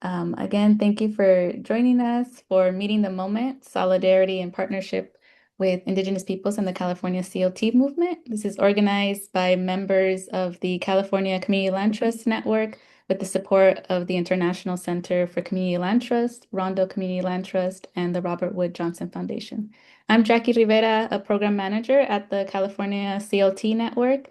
Again, thank you for joining us for Meeting the Moment, Solidarity and Partnership with Indigenous Peoples and the California CLT Movement. This is organized by members of the California Community Land Trust Network with the support of the International Center for Community Land Trust, Rondo Community Land Trust, and the Robert Wood Johnson Foundation. I'm Jackie Rivera, a program manager at the California CLT Network,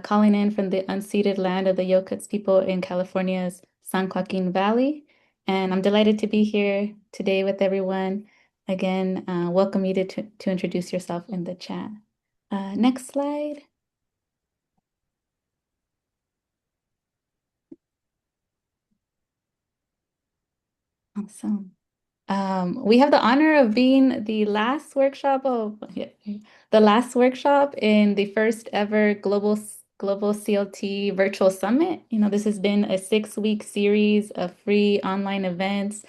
calling in from the unceded land of the Yokuts people in California's San Joaquin Valley. And I'm delighted to be here today with everyone. Again, welcome you to introduce yourself in the chat. Next slide. Awesome. We have the honor of being the last workshop in the first ever Global CLT Virtual Summit. This has been a 6-week series of free online events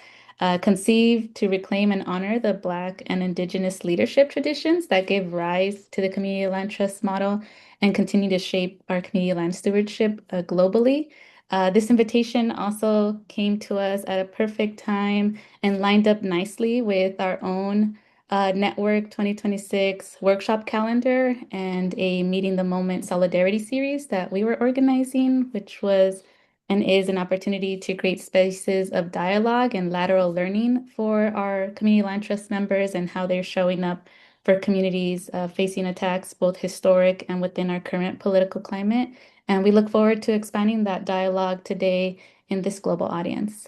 conceived to reclaim and honor the Black and Indigenous leadership traditions that gave rise to the Community Land Trust model and continue to shape our community land stewardship globally. This invitation also came to us at a perfect time and lined up nicely with our own Network 2026 workshop calendar and a Meeting the Moment Solidarity series that we were organizing, which was and is an opportunity to create spaces of dialogue and lateral learning for our Community Land Trust members and how they're showing up for communities facing attacks, both historic and within our current political climate. And we look forward to expanding that dialogue today in this global audience.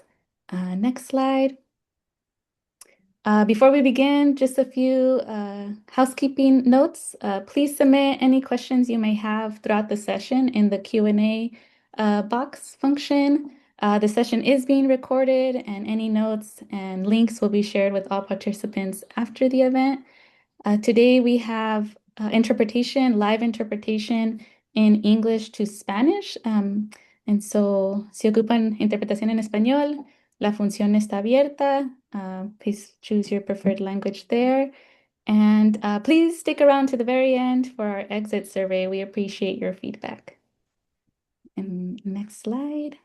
Next slide. Before we begin, just a few housekeeping notes. Please submit any questions you may have throughout the session in the Q&A box function. The session is being recorded, and any notes and links will be shared with all participants after the event. Today we have live interpretation in English to Spanish. And so, si ocupan interpretación en español, la función está abierta. Please choose your preferred language there. And please stick around to the very end for our exit survey. We appreciate your feedback. And next slide.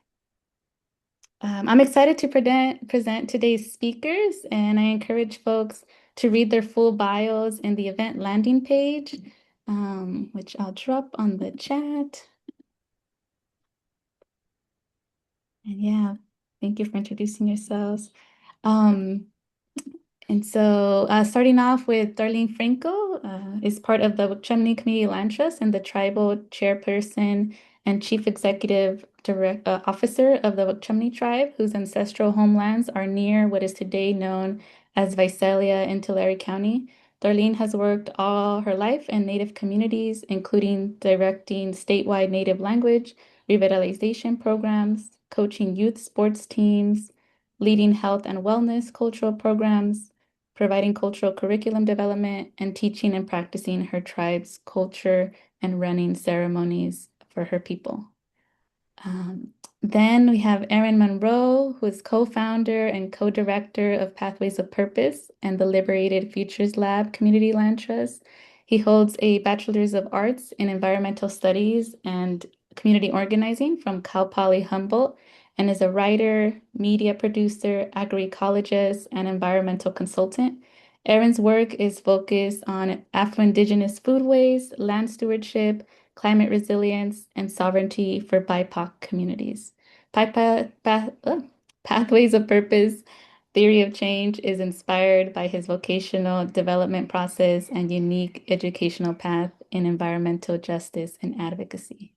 I'm excited to present today's speakers, and I encourage folks to read their full bios in the event landing page, which I'll drop on the chat. And yeah, thank you for introducing yourselves. And so starting off with Darlene Franco is part of the Wukchumni Community Land Trust and the tribal chairperson and chief executive officer of the Wukchumni tribe, whose ancestral homelands are near what is today known as Visalia in Tulare County. Darlene has worked all her life in Native communities, including directing statewide Native language revitalization programs, coaching youth sports teams, leading health and wellness cultural programs, providing cultural curriculum development, and teaching and practicing her tribe's culture and running ceremonies for her people. Then we have Erin Monroe, who is co-founder and co-director of Pathways of Purpose and the Liberated Futures Lab Community Land Trust. He holds a Bachelor's of Arts in Environmental Studies and Community Organizing from Cal Poly Humboldt and is a writer, media producer, agroecologist, and environmental consultant. Erin's work is focused on Afro-Indigenous foodways, land stewardship, climate resilience, and sovereignty for BIPOC communities. Pathways of Purpose Theory of Change is inspired by his vocational development process and unique educational path in environmental justice and advocacy.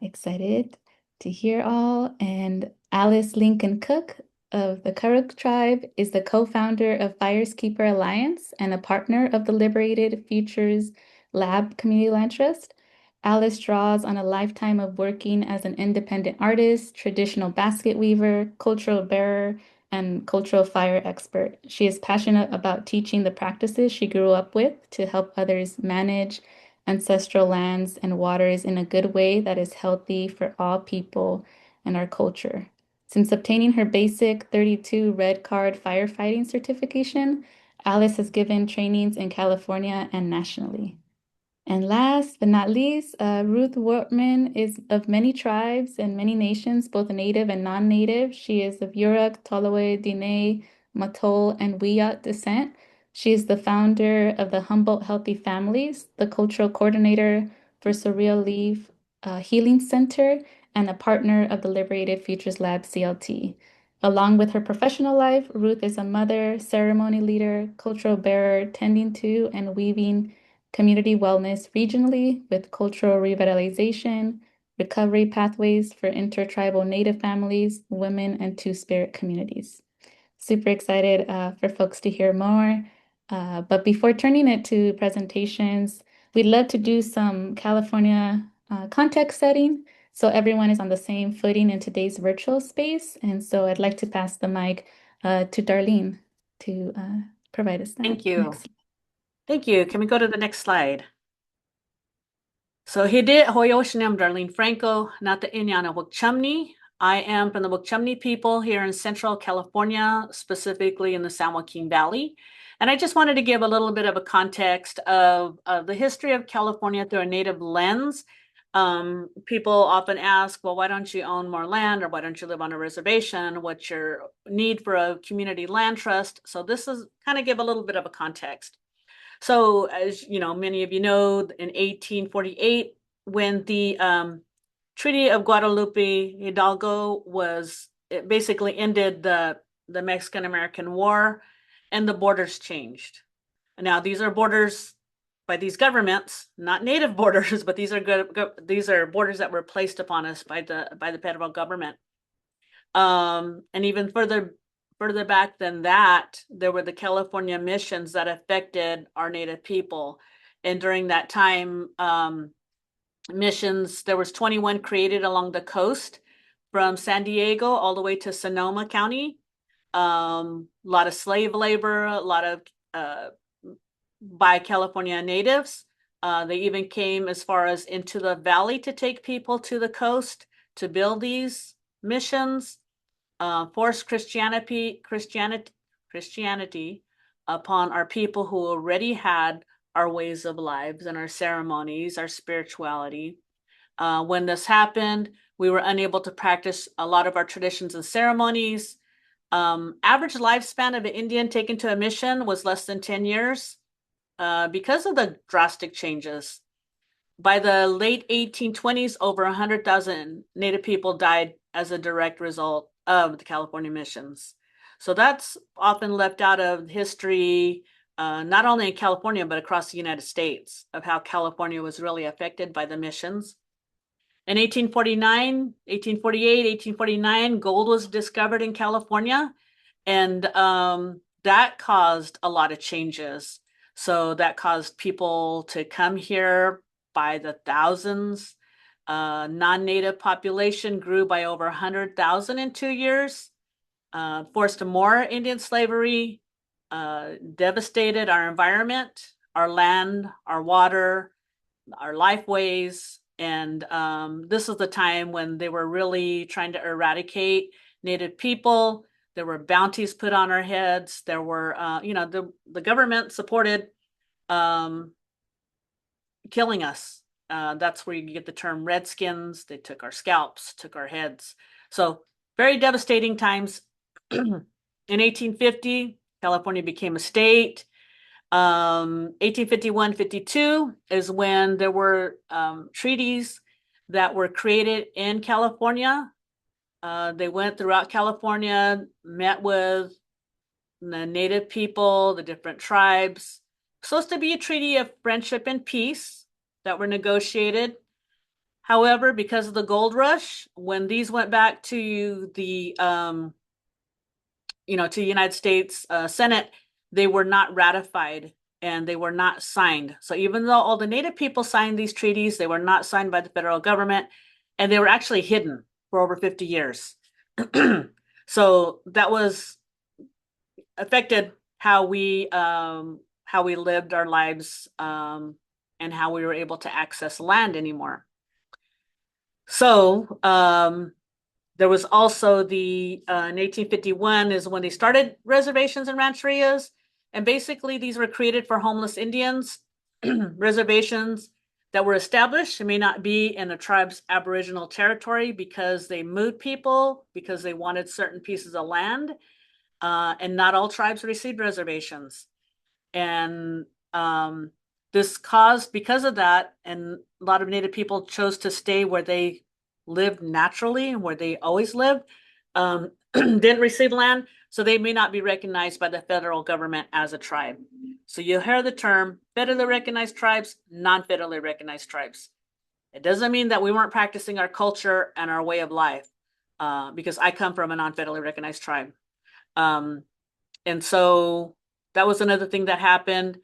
Excited to hear all. And Alice Lincoln Cook of the Karuk tribe is the co-founder of Fires Keeper Alliance and a partner of the Liberated Futures Lab Community Land Trust. Alice draws on a lifetime of working as an independent artist, traditional basket weaver, cultural bearer, and cultural fire expert. She is passionate about teaching the practices she grew up with to help others manage ancestral lands and waters in a good way that is healthy for all people and our culture. Since obtaining her basic 32 red card firefighting certification, Alice has given trainings in California and nationally. And last but not least, Ruth Wortman is of many tribes and many nations, both native and non-native. She is of Yurok, Toloway, Diné, Matol, and Wiyot descent. She is the founder of the Humboldt Healthy Families, the cultural coordinator for Surreal Leaf Healing Center, and a partner of the Liberated Futures Lab CLT. Along with her professional life, Ruth is a mother, ceremony leader, cultural bearer, tending to and weaving community wellness regionally with cultural revitalization, recovery pathways for intertribal Native families, women, and Two-Spirit communities. Super excited for folks to hear more. But before turning it to presentations, we'd love to do some California context setting so everyone is on the same footing in today's virtual space. And so I'd like to pass the mic to Darlene to provide us that. Thank you. Thank you. Can we go to the next slide? So hidi hoyoshinam Darlene Franco, nata inyana Wukchumni. I am from the Wukchumni people here in Central California, specifically in the San Joaquin Valley. And I just wanted to give a little bit of a context of the history of California through a Native lens. People often ask, well, why don't you own more land, or why don't you live on a reservation? What's your need for a community land trust? So this is kind of give a little bit of a context. So as you know, many of you know, in 1848, when the Treaty of Guadalupe Hidalgo was, it basically ended the Mexican-American War, and the borders changed. Now these are borders by these governments, not native borders, but these are borders that were placed upon us by the federal government. And even further back than that, there were the California missions that affected our Native people. And during that time, missions, there was 21 created along the coast from San Diego all the way to Sonoma County. A lot of slave labor, a lot of by California natives. They even came as far as into the valley to take people to the coast to build these missions. Forced Christianity upon our people who already had our ways of lives and our ceremonies, our spirituality. When this happened, we were unable to practice a lot of our traditions and ceremonies. Average lifespan of an Indian taken to a mission was less than 10 years because of the drastic changes. By the late 1820s, over 100,000 Native people died as a direct result of the California missions. So that's often left out of history, not only in California, but across the United States, of how California was really affected by the missions. In 1849, 1848, 1849, gold was discovered in California, and that caused a lot of changes. So that caused people to come here by the thousands. Non-native population grew by over 100,000 in 2 years, forced more Indian slavery, devastated our environment, our land, our water, our lifeways. And this is the time when they were really trying to eradicate Native people. There were bounties put on our heads. There were, the government supported killing us. That's where you get the term Redskins. They took our scalps, took our heads. So very devastating times. In 1850, California became a state. 1851-52 is when there were treaties that were created in California. They went throughout California, met with the Native people, the different tribes. Supposed to be a treaty of friendship and peace that were negotiated. However, because of the gold rush, when these went back to the to the United States Senate, they were not ratified and they were not signed. So even though all the Native people signed these treaties, they were not signed by the federal government, and they were actually hidden for over 50 years. So that was affected how we lived our lives and how we were able to access land anymore. So there was also in 1851 is when they started reservations and rancherias. And basically these were created for homeless Indians. Reservations that were established. It may not be in a tribe's aboriginal territory because they moved people, because they wanted certain pieces of land, and not all tribes received reservations. And this caused, because of that, and a lot of Native people chose to stay where they lived naturally and where they always lived, didn't receive land, so they may not be recognized by the federal government as a tribe. So you hear the term federally recognized tribes, non-federally recognized tribes. It doesn't mean that we weren't practicing our culture and our way of life, because I come from a non-federally recognized tribe. And so that was another thing that happened.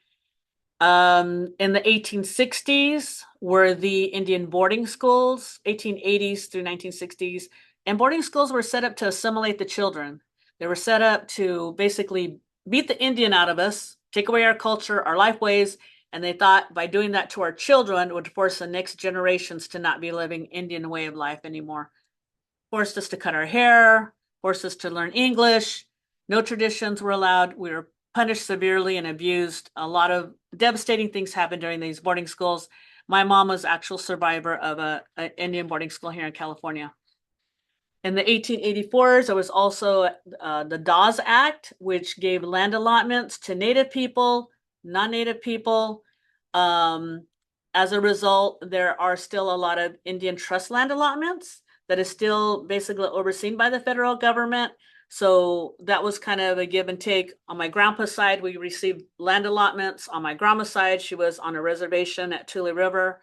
In the 1860s were the Indian boarding schools, 1880s through 1960s. And boarding schools were set up to assimilate the children. They were set up to basically beat the Indian out of us, take away our culture, our life ways. And they thought by doing that to our children would force the next generations to not be living Indian way of life anymore. Forced us to cut our hair, forced us to learn English. No traditions were allowed. We were punished severely and abused. A lot of devastating things happened during these boarding schools. My mom was actual survivor of an Indian boarding school here in California. In the 1884s, there was also the Dawes Act, which gave land allotments to Native people, non-Native people. As a result, there are still a lot of Indian trust land allotments that is still basically overseen by the federal government. So that was kind of a give and take. On my grandpa's side, we received land allotments. On my grandma's side, she was on a reservation at Tule River.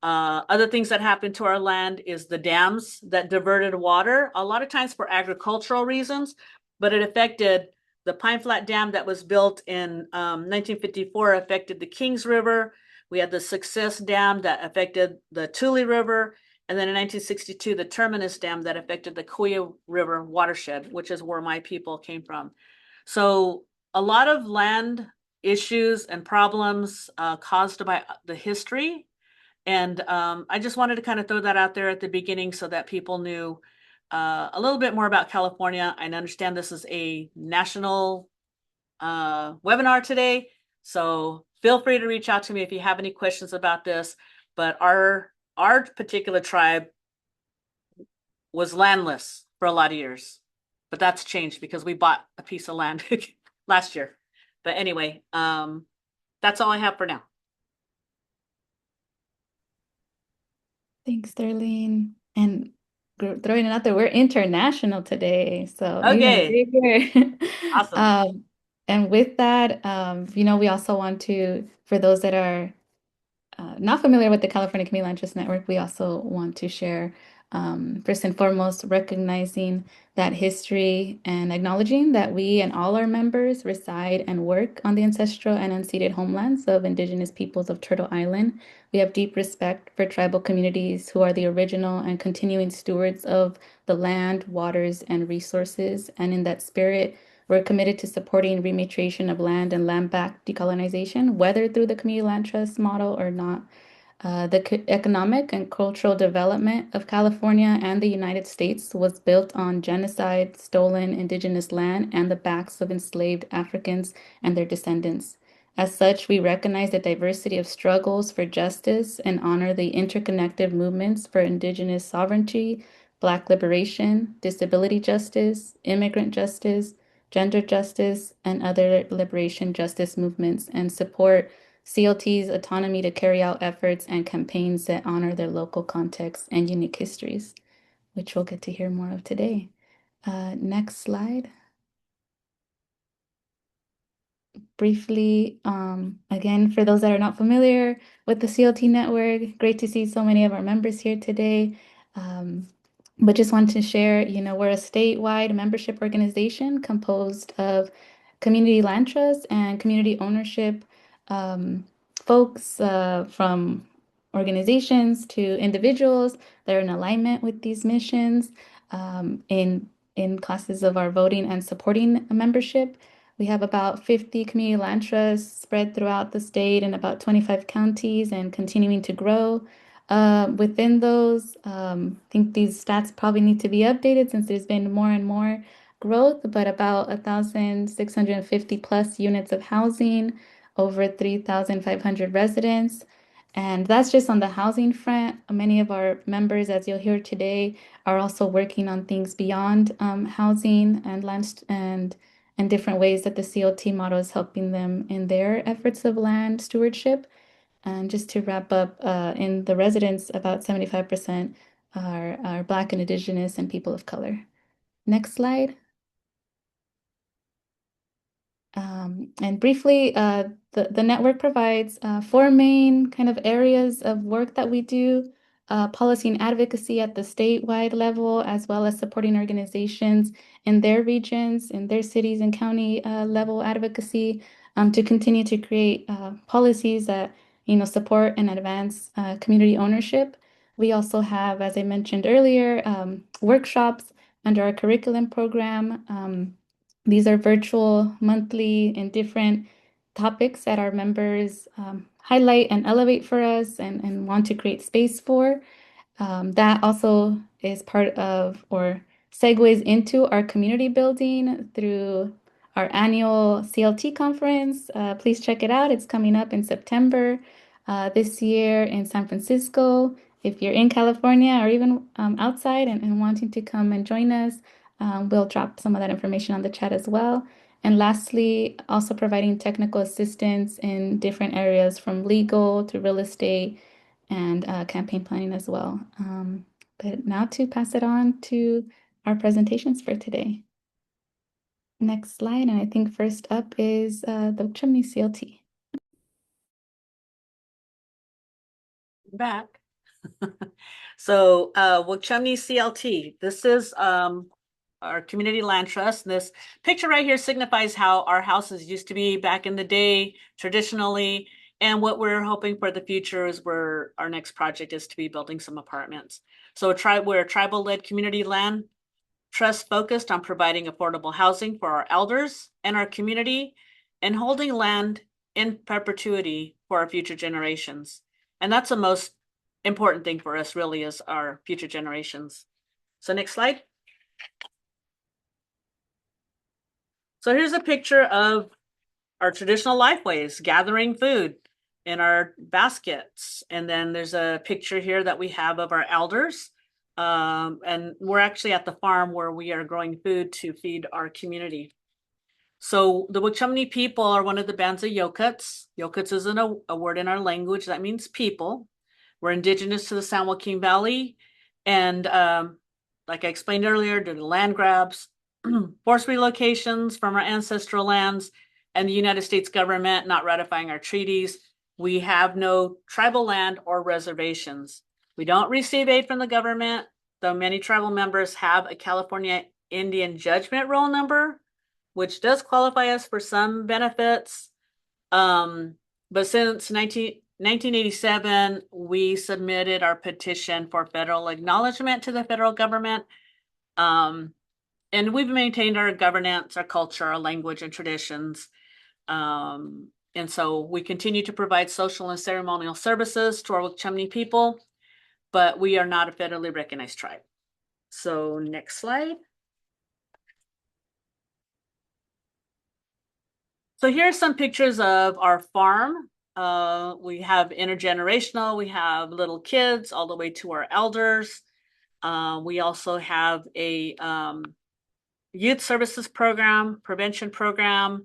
Other things that happened to our land is the dams that diverted water, a lot of times for agricultural reasons, but it affected the Pine Flat Dam that was built in 1954 affected the Kings River. We had the Success Dam that affected the Tule River. And then in 1962, the Terminus Dam that affected the Kuya River watershed, which is where my people came from. So a lot of land issues and problems caused by the history. And I just wanted to kind of throw that out there at the beginning so that people knew a little bit more about California. I understand this is a national webinar today, so feel free to reach out to me if you have any questions about this. But our particular tribe was landless for a lot of years, but that's changed because we bought a piece of land last year. But anyway, that's all I have for now. Thanks, Darlene. And throwing it out there, we're international today, so even Okay, bigger. awesome. And with that, we also want to, for those that are not familiar with the California Community Land Trust Network, we also want to share, first and foremost, recognizing that history and acknowledging that we and all our members reside and work on the ancestral and unceded homelands of Indigenous peoples of Turtle Island. We have deep respect for tribal communities who are the original and continuing stewards of the land, waters, and resources. And in that spirit, we're committed to supporting rematriation of land and land back decolonization, whether through the community land trust model or not. The economic and cultural development of California and the United States was built on genocide, stolen indigenous land, and the backs of enslaved Africans and their descendants. As such, we recognize the diversity of struggles for justice and honor the interconnected movements for indigenous sovereignty, Black liberation, disability justice, immigrant justice, gender justice, and other liberation justice movements, and support CLT's autonomy to carry out efforts and campaigns that honor their local contexts and unique histories, which we'll get to hear more of today. Next slide. Briefly, again, for those that are not familiar with the CLT network, great to see so many of our members here today. But just want to share, we're a statewide membership organization composed of community land trusts and community ownership folks from organizations to individuals that are in alignment with these missions in classes of our voting and supporting membership. We have about 50 community land trusts spread throughout the state in about 25 counties and continuing to grow. Within those, I think these stats probably need to be updated since there's been more and more growth, but about 1,650 plus units of housing, over 3,500 residents. And that's just on the housing front. Many of our members, as you'll hear today, are also working on things beyond housing and and different ways that the CLT model is helping them in their efforts of land stewardship. And just to wrap up, in the residents, about 75% are Black and Indigenous and people of color. Next slide. And briefly, the network provides four main kind of areas of work that we do: policy and advocacy at the statewide level, as well as supporting organizations in their regions, in their cities and county level advocacy, to continue to create policies that support and advance community ownership. We also have, as I mentioned earlier, workshops under our curriculum program. These are virtual, monthly, and different topics that our members highlight and elevate for us and want to create space for. That also is part of or segues into our community building through our annual CLT conference. Please check it out. It's coming up in September this year in San Francisco. If you're in California or even outside and wanting to come and join us, we'll drop some of that information on the chat as well. And lastly, also providing technical assistance in different areas from legal to real estate and campaign planning as well. But now to pass it on to our presentations for today. Next slide, and I think first up is the Wukchumni CLT. Back. So Wukchumni CLT, this is our community land trust. This picture right here signifies how our houses used to be back in the day, traditionally, and what we're hoping for the future is where our next project is to be building some apartments. So we're a tribal-led community land trust focused on providing affordable housing for our elders and our community and holding land in perpetuity for our future generations. And that's the most important thing for us really is our future generations. So next slide. So here's a picture of our traditional lifeways, gathering food in our baskets. And then there's a picture here that we have of our elders. And we're actually at the farm where we are growing food to feed our community. So the Wukchumni people are one of the bands of Yokuts. Yokuts isn't a word in our language. That means people. We're indigenous to the San Joaquin Valley. And like I explained earlier, due to land grabs, forced relocations from our ancestral lands, and the United States government not ratifying our treaties, we have no tribal land or reservations. We don't receive aid from the government, though many tribal members have a California Indian Judgment Roll number, which does qualify us for some benefits. But since 1987, we submitted our petition for federal acknowledgement to the federal government. And we've maintained our governance, our culture, our language, and traditions. And so we continue to provide social and ceremonial services to our Wukchumni people, but we are not a federally recognized tribe. So next slide. So here are some pictures of our farm. We have intergenerational, we have little kids all the way to our elders. We also have a youth services program, prevention program.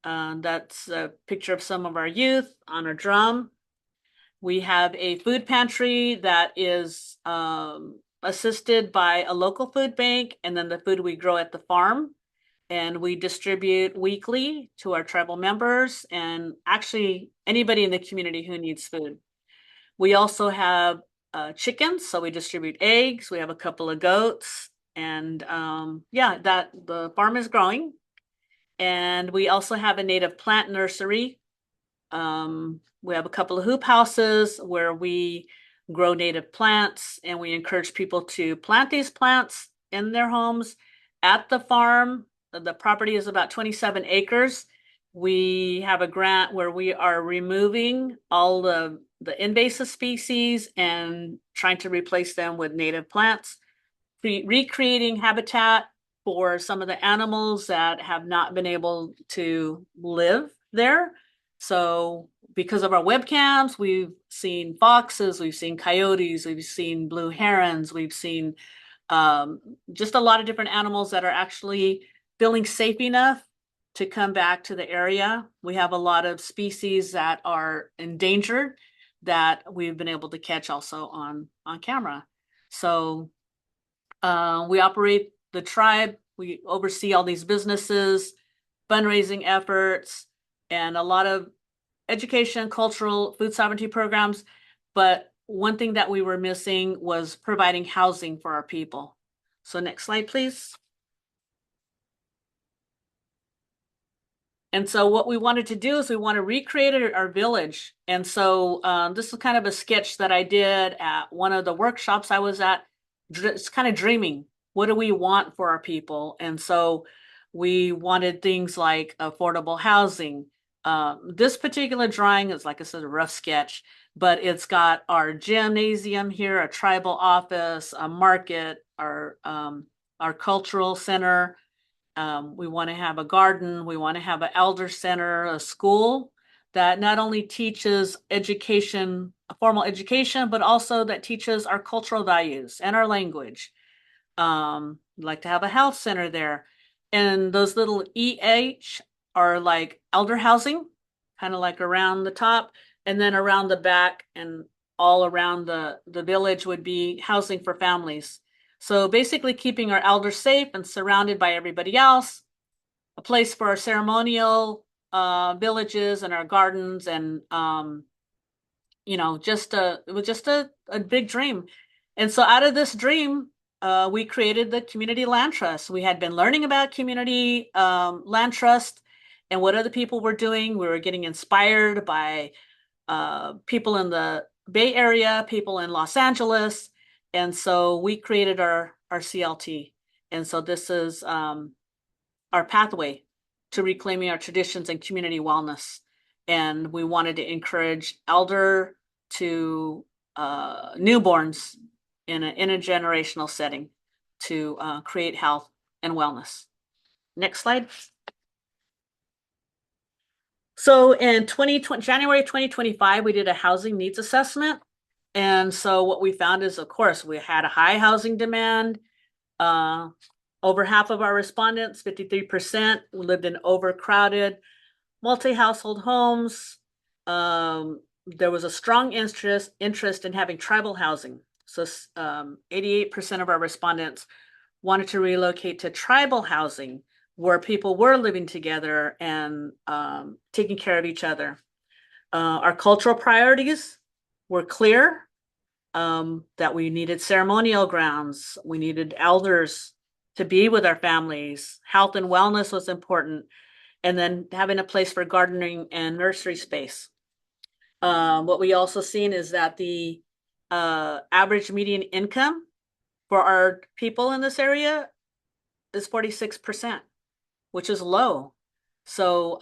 That's a picture of some of our youth on a drum. We have a food pantry that is assisted by a local food bank and then the food we grow at the farm. And we distribute weekly to our tribal members and actually anybody in the community who needs food. We also have chickens, so we distribute eggs. We have a couple of goats, and yeah, the farm is growing. And we also have a native plant nursery. We have a couple of hoop houses where we grow native plants, and we encourage people to plant these plants in their homes at the farm. The property is about 27 acres. We have a grant where we are removing all the invasive species and trying to replace them with native plants, recreating habitat for some of the animals that have not been able to live there. So because of our webcams, we've seen foxes, we've seen coyotes, we've seen blue herons, we've seen just a lot of different animals that are actually feeling safe enough to come back to the area. We have a lot of species that are endangered that we've been able to catch also on camera. So we operate the tribe, we oversee all these businesses, fundraising efforts, and a lot of education, cultural, food sovereignty programs. But one thing that we were missing was providing housing for our people. So next slide, please. And so what we wanted to do is we want to recreate our village. And so this is kind of a sketch that I did at one of the workshops I was at. It's kind of dreaming. What do we want for our people? And so we wanted things like affordable housing. This particular drawing is, like I said, a rough sketch, but it's got our gymnasium here, a tribal office, a market, our cultural center. We want to have a garden. We want to have an elder center, a school that not only teaches education, formal education, but also that teaches our cultural values and our language. We'd like to have a health center there. And those little EH are like elder housing, kind of like around the top, and then around the back and all around the village would be housing for families. So basically keeping our elders safe and surrounded by everybody else, a place for our ceremonial villages and our gardens, and it was just a big dream. And so out of this dream, we created the Community Land Trust. We had been learning about community land trust and what other people were doing. We were getting inspired by people in the Bay Area, people in Los Angeles. And so we created our CLT. And so this is our pathway to reclaiming our traditions and community wellness. And we wanted to encourage elder to newborns in an intergenerational setting to create health and wellness. Next slide. So in January 2025, we did a housing needs assessment. And so what we found is, of course, we had a high housing demand. Over half of our respondents, 53%, lived in overcrowded multi-household homes. There was a strong interest in having tribal housing. So 88% of our respondents wanted to relocate to tribal housing where people were living together and taking care of each other. Our cultural priorities were clear, that we needed ceremonial grounds, we needed elders to be with our families, health and wellness was important, and then having a place for gardening and nursery space. What we also seen is that the average median income for our people in this area is 46%, which is low. So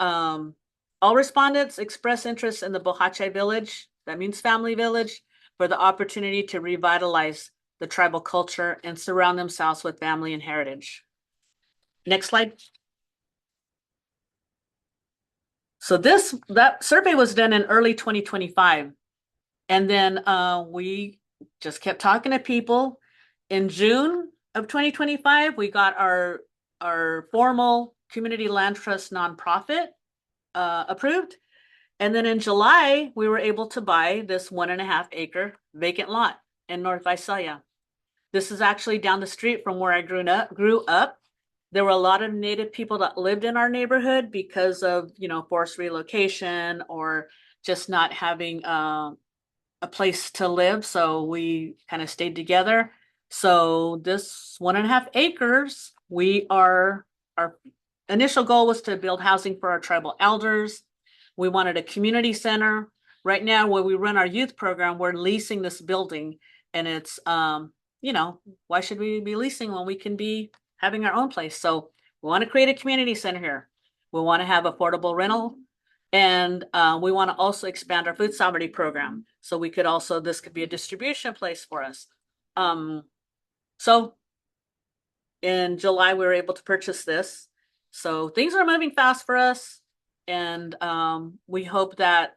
all respondents express interest in the Bohache village, that means family village, for the opportunity to revitalize the tribal culture and surround themselves with family and heritage. Next slide. So that survey was done in early 2025. And then we just kept talking to people. In June of 2025, we got our formal Community Land Trust nonprofit approved. And then in July, we were able to buy this 1.5 acre vacant lot in North Visalia. This is actually down the street from where I grew up. There were a lot of Native people that lived in our neighborhood because of, forced relocation or just not having a place to live. So we kind of stayed together. So this 1.5 acres, our initial goal was to build housing for our tribal elders. We wanted a community center. Right now, where we run our youth program, we're leasing this building, and it's, why should we be leasing when we can be having our own place? So we want to create a community center here. We want to have affordable rental, and we want to also expand our food sovereignty program. So this could be a distribution place for us. So in July, we were able to purchase this. So things are moving fast for us. And we hope that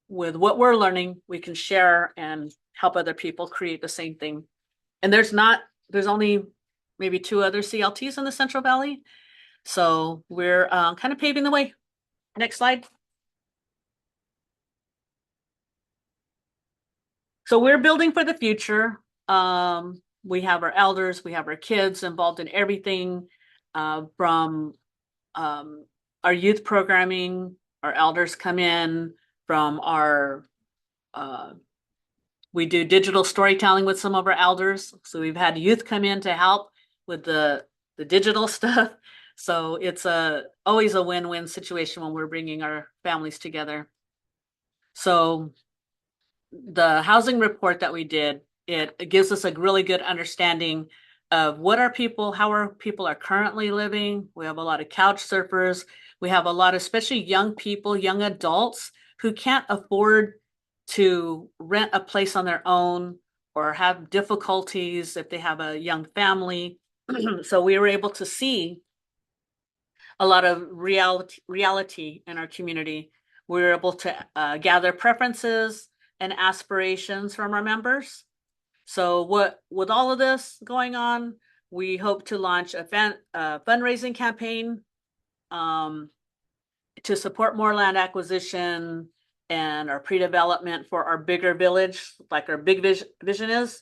with what we're learning, we can share and help other people create the same thing. And there's only maybe 2 other CLTs in the Central Valley. So we're kind of paving the way. Next slide. So we're building for the future. We have our elders, we have our kids involved in everything, from our youth programming. Our elders come in from our we do digital storytelling with some of our elders. So we've had youth come in to help with the digital stuff. So it's always a win-win situation when we're bringing our families together. So the housing report that we did, it gives us a really good understanding of how our people are currently living. We have a lot of couch surfers. We have a lot of, especially young people, young adults who can't afford to rent a place on their own or have difficulties if they have a young family. So we were able to see a lot of reality in our community. We were able to gather preferences and aspirations from our members. So with all of this going on, we hope to launch a fundraising campaign um, to support more land acquisition and our pre-development for our bigger village, like our big vision is.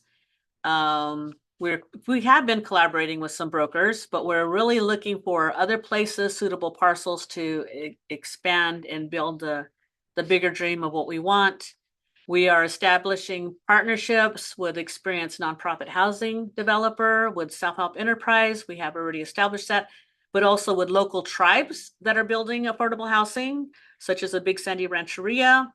We have been collaborating with some brokers, but we're really looking for other places, suitable parcels to expand and build the bigger dream of what we want. We are establishing partnerships with experienced nonprofit housing developer, with self-help enterprise. We have already established that, but also with local tribes that are building affordable housing, such as the Big Sandy Rancheria.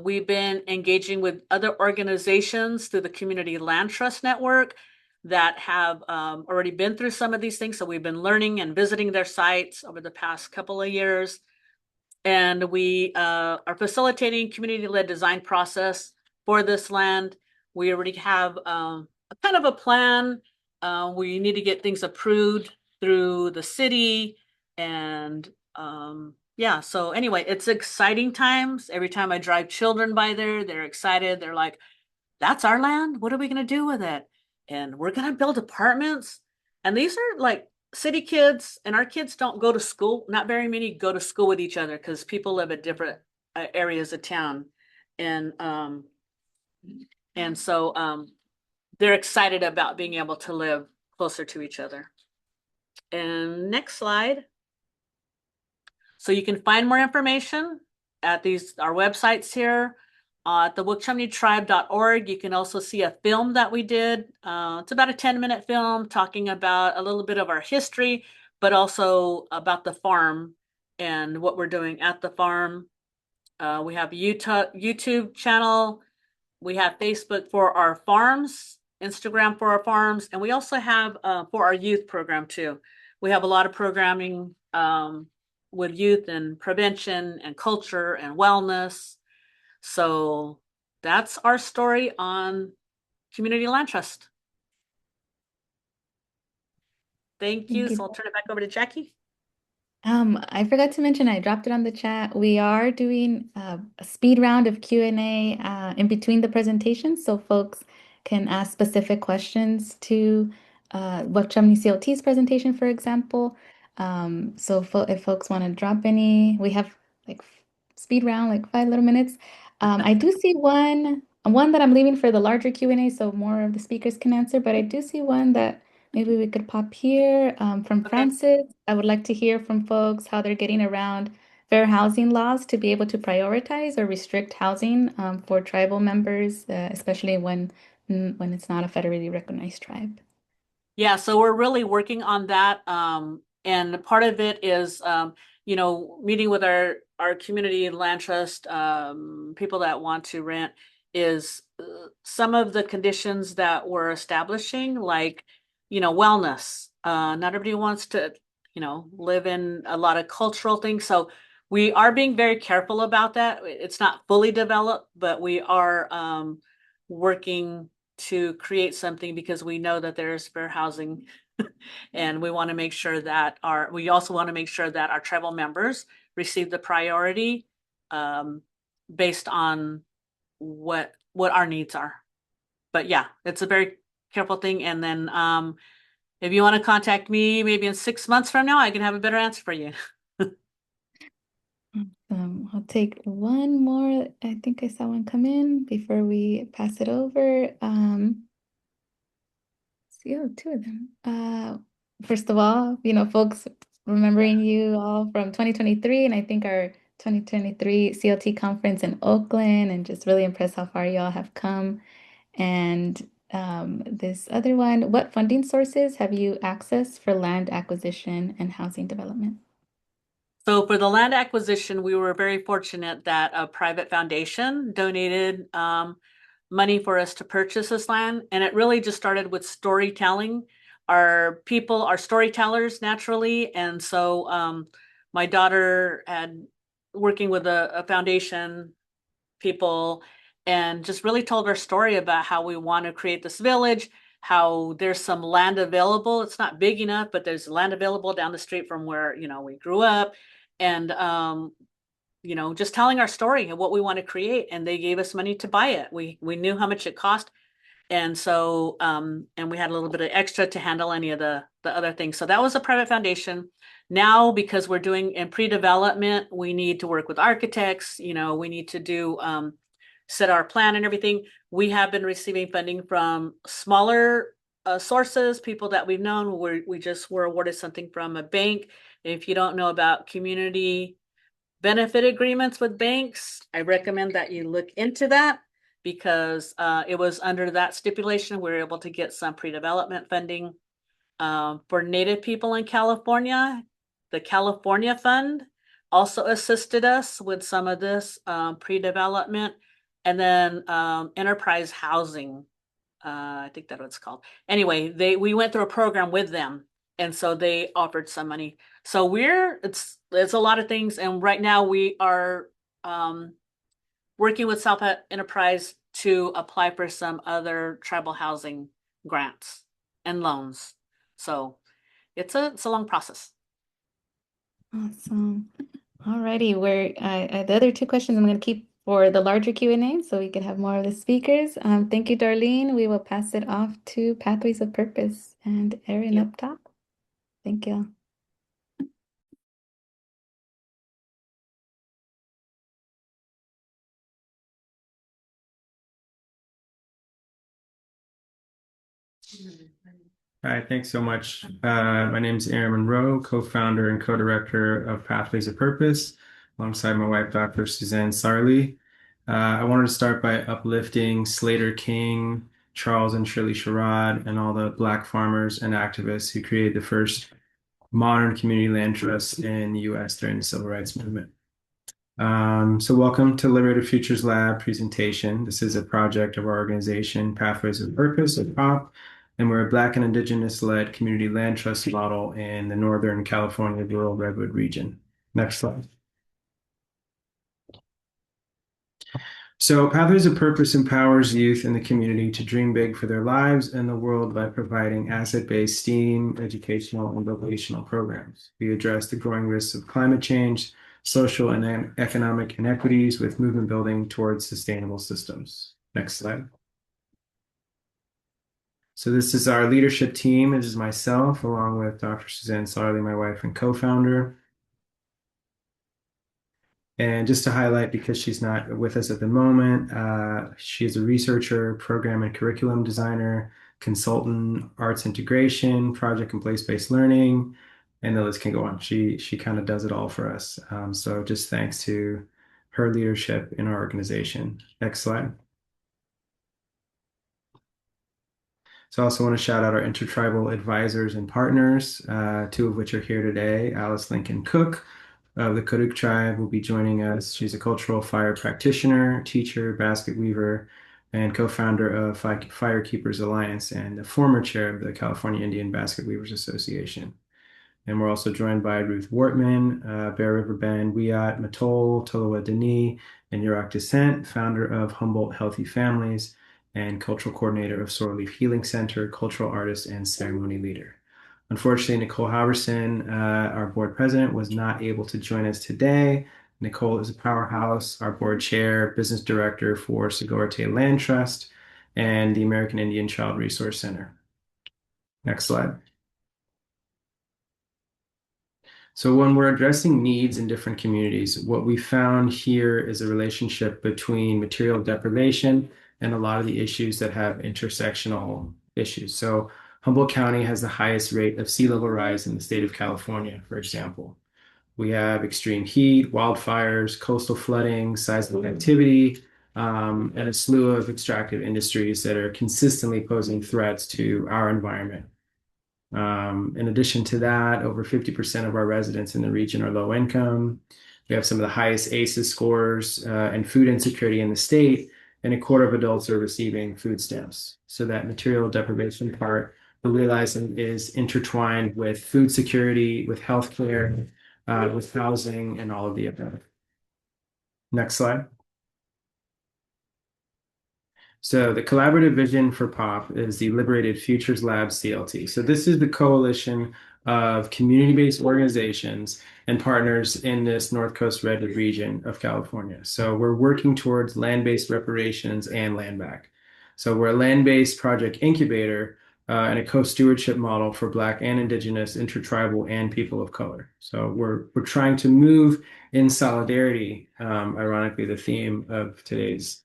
We've been engaging with other organizations through the Community Land Trust Network that have already been through some of these things. So we've been learning and visiting their sites over the past couple of years. And we are facilitating community-led design process for this land. We already have a kind of a plan. We need to get things approved through the city and yeah, so anyway, it's exciting times. Every time I drive children by there, they're excited. They're like, that's our land. What are we going to do with it? And we're going to build apartments. And these are like city kids, and our kids don't go to school. Not very many go to school with each other because people live at different areas of town. And so they're excited about being able to live closer to each other. And next slide. So you can find more information at our websites here. At the Wukchumnitribe.org, you can also see a film that we did. It's about a 10-minute film talking about a little bit of our history, but also about the farm and what we're doing at the farm. We have YouTube channel. We have Facebook for our farms, Instagram for our farms, and we also have for our youth program too. We have a lot of programming with youth and prevention and culture and wellness. So that's our story on Community Land Trust. Thank you. Thank So you. I'll turn it back over to Jackie. I forgot to mention, I dropped it on the chat. We are doing a speed round of Q&A in between the presentations, so folks can ask specific questions to Wukchumni CLT's presentation, for example. So if folks want to drop any, we have like speed round, like 5 little minutes. I do see one that I'm leaving for the larger Q&A, so more of the speakers can answer, but I do see one that maybe we could pop here from Okay. Francis. I would like to hear from folks how they're getting around fair housing laws to be able to prioritize or restrict housing for tribal members, especially when it's not a federally recognized tribe. Yeah, so we're really working on that. And part of it is, meeting with our community land trust, people that want to rent, is some of the conditions that we're establishing, like, wellness. Not everybody wants to, live in a lot of cultural things. So we are being very careful about that. It's not fully developed, but we are working to create something because we know that there is fair housing and we want to make sure that we also want to make sure that our tribal members receive the priority. based on what our needs are. But yeah, it's a very careful thing. And then if you want to contact me maybe in 6 months from now, I can have a better answer for you. I'll take one more. I think I saw one come in before we pass it over. See, oh, two of them. First of all, folks, Yeah. remembering you all from 2023, and I think our 2023 CLT conference in Oakland, and just really impressed how far y'all have come. And this other one, what funding sources have you accessed for land acquisition and housing development? So for the land acquisition, we were very fortunate that a private foundation donated money for us to purchase this land. And it really just started with storytelling. Our people are storytellers naturally. And so my daughter had working with a foundation people and just really told our story about how we want to create this village, how there's some land available. It's not big enough, but there's land available down the street from where, we grew up. And just telling our story and what we want to create. And they gave us money to buy it. We knew how much it cost. And so and we had a little bit of extra to handle any of the other things. So that was a private foundation. Now, because we're doing in pre-development, we need to work with architects, we need to do set our plan and everything. We have been receiving funding from smaller sources, people that we've known. We just were awarded something from a bank. If you don't know about community benefit agreements with banks, I recommend that you look into that because it was under that stipulation we were able to get some pre-development funding for Native people in California. The California Fund also assisted us with some of this pre-development, and then Enterprise Housing. I think that's what it's called. Anyway, we went through a program with them, and so they offered some money. So it's a lot of things, and right now we are working with South Enterprise to apply for some other tribal housing grants and loans. So it's a long process. Awesome. Alrighty, the other two questions I'm going to keep for the larger Q&A so we can have more of the speakers. Thank you, Darlene. We will pass it off to Pathways of Purpose and Erin Yep. up top. Thank you. Hi, thanks so much. My name is Aaron Monroe, co-founder and co-director of Pathways of Purpose, alongside my wife, Dr. Suzanne Sarli. I wanted to start by uplifting Slater King, Charles and Shirley Sherrod, and all the Black farmers and activists who created the first modern community land trust in the U.S. during the Civil Rights Movement. So welcome to Liberated Futures Lab presentation. This is a project of our organization, Pathways of Purpose, or POP, and we're a Black and Indigenous-led community land trust model in the Northern California rural Redwood region. Next slide. So Pathways of Purpose empowers youth in the community to dream big for their lives and the world by providing asset-based STEAM, educational, and vocational programs. We address the growing risks of climate change, social and economic inequities with movement building towards sustainable systems. Next slide. So this is our leadership team. This is myself, along with Dr. Suzanne Sarli, my wife and co-founder. And just to highlight, because she's not with us at the moment, she is a researcher, program and curriculum designer, consultant, arts integration, project and place-based learning, and the list can go on. She kind of does it all for us. So just thanks to her leadership in our organization. Next slide. So I also want to shout out our intertribal advisors and partners, two of which are here today. Alice Lincoln Cook of the Kuduk tribe will be joining us. She's a cultural fire practitioner, teacher, basket weaver, and co-founder of Firekeepers Alliance and the former chair of the California Indian Basket Weavers Association. And we're also joined by Ruth Wortman, Bear River Band, Wiyot, Matol, Tolowa Denis, and Yurok Descent, founder of Humboldt Healthy Families, and cultural coordinator of Sorrel Leaf Healing Center, cultural artist, and ceremony leader. Unfortunately, Nicole Halverson, our board president, was not able to join us today. Nicole is a powerhouse, our board chair, business director for Segorte Land Trust and the American Indian Child Resource Center. Next slide. So when we're addressing needs in different communities, what we found here is a relationship between material deprivation and a lot of the issues that have intersectional issues. So Humboldt County has the highest rate of sea level rise in the state of California, for example. We have extreme heat, wildfires, coastal flooding, seismic activity, and a slew of extractive industries that are consistently posing threats to our environment. In addition to that, over 50% of our residents in the region are low income. We have some of the highest ACEs scores and food insecurity in the state, and a quarter of adults are receiving food stamps. So that material deprivation part, we're realizing is intertwined with food security, with healthcare, with housing, and all of the above. Next slide. So the collaborative vision for POP is the Liberated Futures Lab CLT. So this is the coalition of community-based organizations and partners in this North Coast Red region of California. So we're working towards land-based reparations and land back. So we're a land-based project incubator and a co-stewardship model for Black and Indigenous, intertribal, and people of color. So we're trying to move in solidarity, ironically, the theme of today's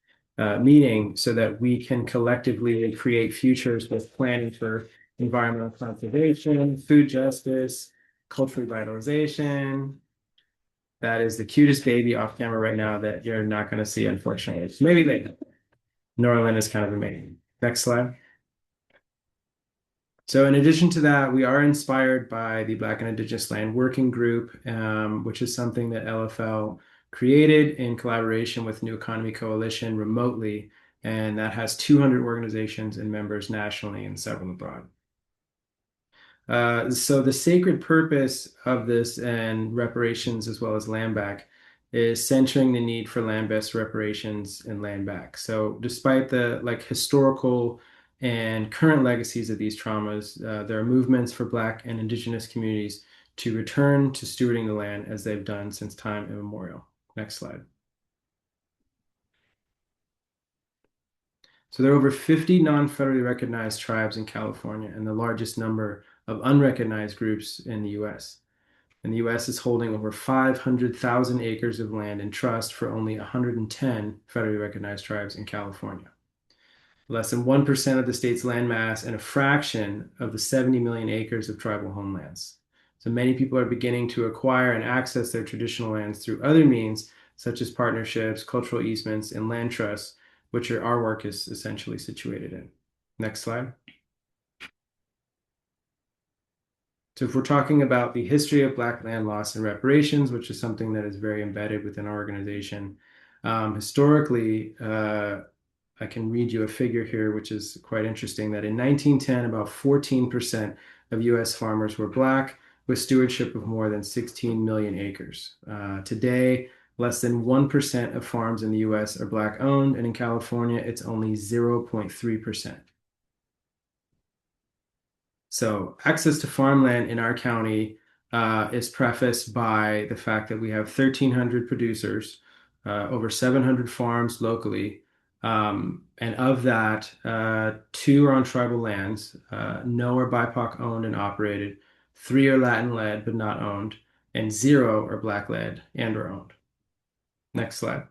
meeting, so that we can collectively create futures with planning for environmental conservation, food justice, cultural revitalization. That is the cutest baby off camera right now that you're not going to see, unfortunately. Maybe later. Norlin is kind of amazing. Next slide. So in addition to that, we are inspired by the Black and Indigenous Land Working Group, which is something that LFL created in collaboration with New Economy Coalition remotely, and that has 200 organizations and members nationally and several abroad. So the sacred purpose of this and reparations as well as land back is centering the need for land-based reparations and land back. So despite the historical and current legacies of these traumas, there are movements for Black and Indigenous communities to return to stewarding the land as they've done since time immemorial. Next slide. So there are over 50 non-federally recognized tribes in California and the largest number of unrecognized groups in the US. And the US is holding over 500,000 acres of land in trust for only 110 federally recognized tribes in California. Less than 1% of the state's landmass and a fraction of the 70 million acres of tribal homelands. So many people are beginning to acquire and access their traditional lands through other means, such as partnerships, cultural easements, and land trusts, which our work is essentially situated in. Next slide. So if we're talking about the history of Black land loss and reparations, which is something that is very embedded within our organization, historically, I can read you a figure here, which is quite interesting, that in 1910, about 14% of US farmers were Black, with stewardship of more than 16 million acres. Today, less than 1% of farms in the US are Black owned, and in California, it's only 0.3%. So access to farmland in our county is prefaced by the fact that we have 1,300 producers, over 700 farms locally, and of that, 2 are on tribal lands, no are BIPOC owned and operated, 3 are Latin led but not owned, and 0 are Black led and or owned. Next slide.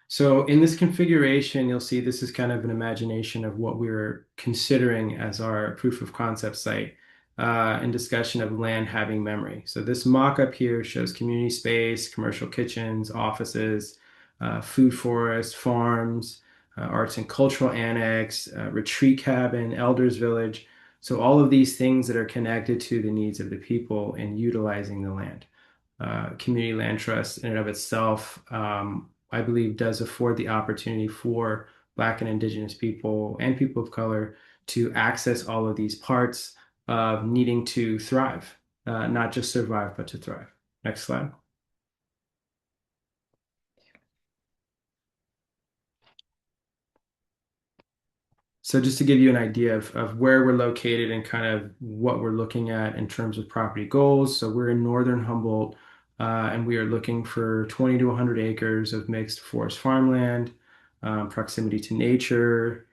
So in this configuration, you'll see this is kind of an imagination of what we're considering as our proof of concept site in discussion of land having memory. So this mock-up here shows community space, commercial kitchens, offices, food forest, farms, arts and cultural annex, retreat cabin, elders village. So all of these things that are connected to the needs of the people in utilizing the land. Community land trust in and of itself, I believe, does afford the opportunity for Black and Indigenous people and people of color to access all of these parts of needing to thrive, not just survive, but to thrive. Next slide. So just to give you an idea of where we're located and kind of what we're looking at in terms of property goals. So we're in northern Humboldt, and we are looking for 20 to 100 acres of mixed forest farmland, proximity to nature,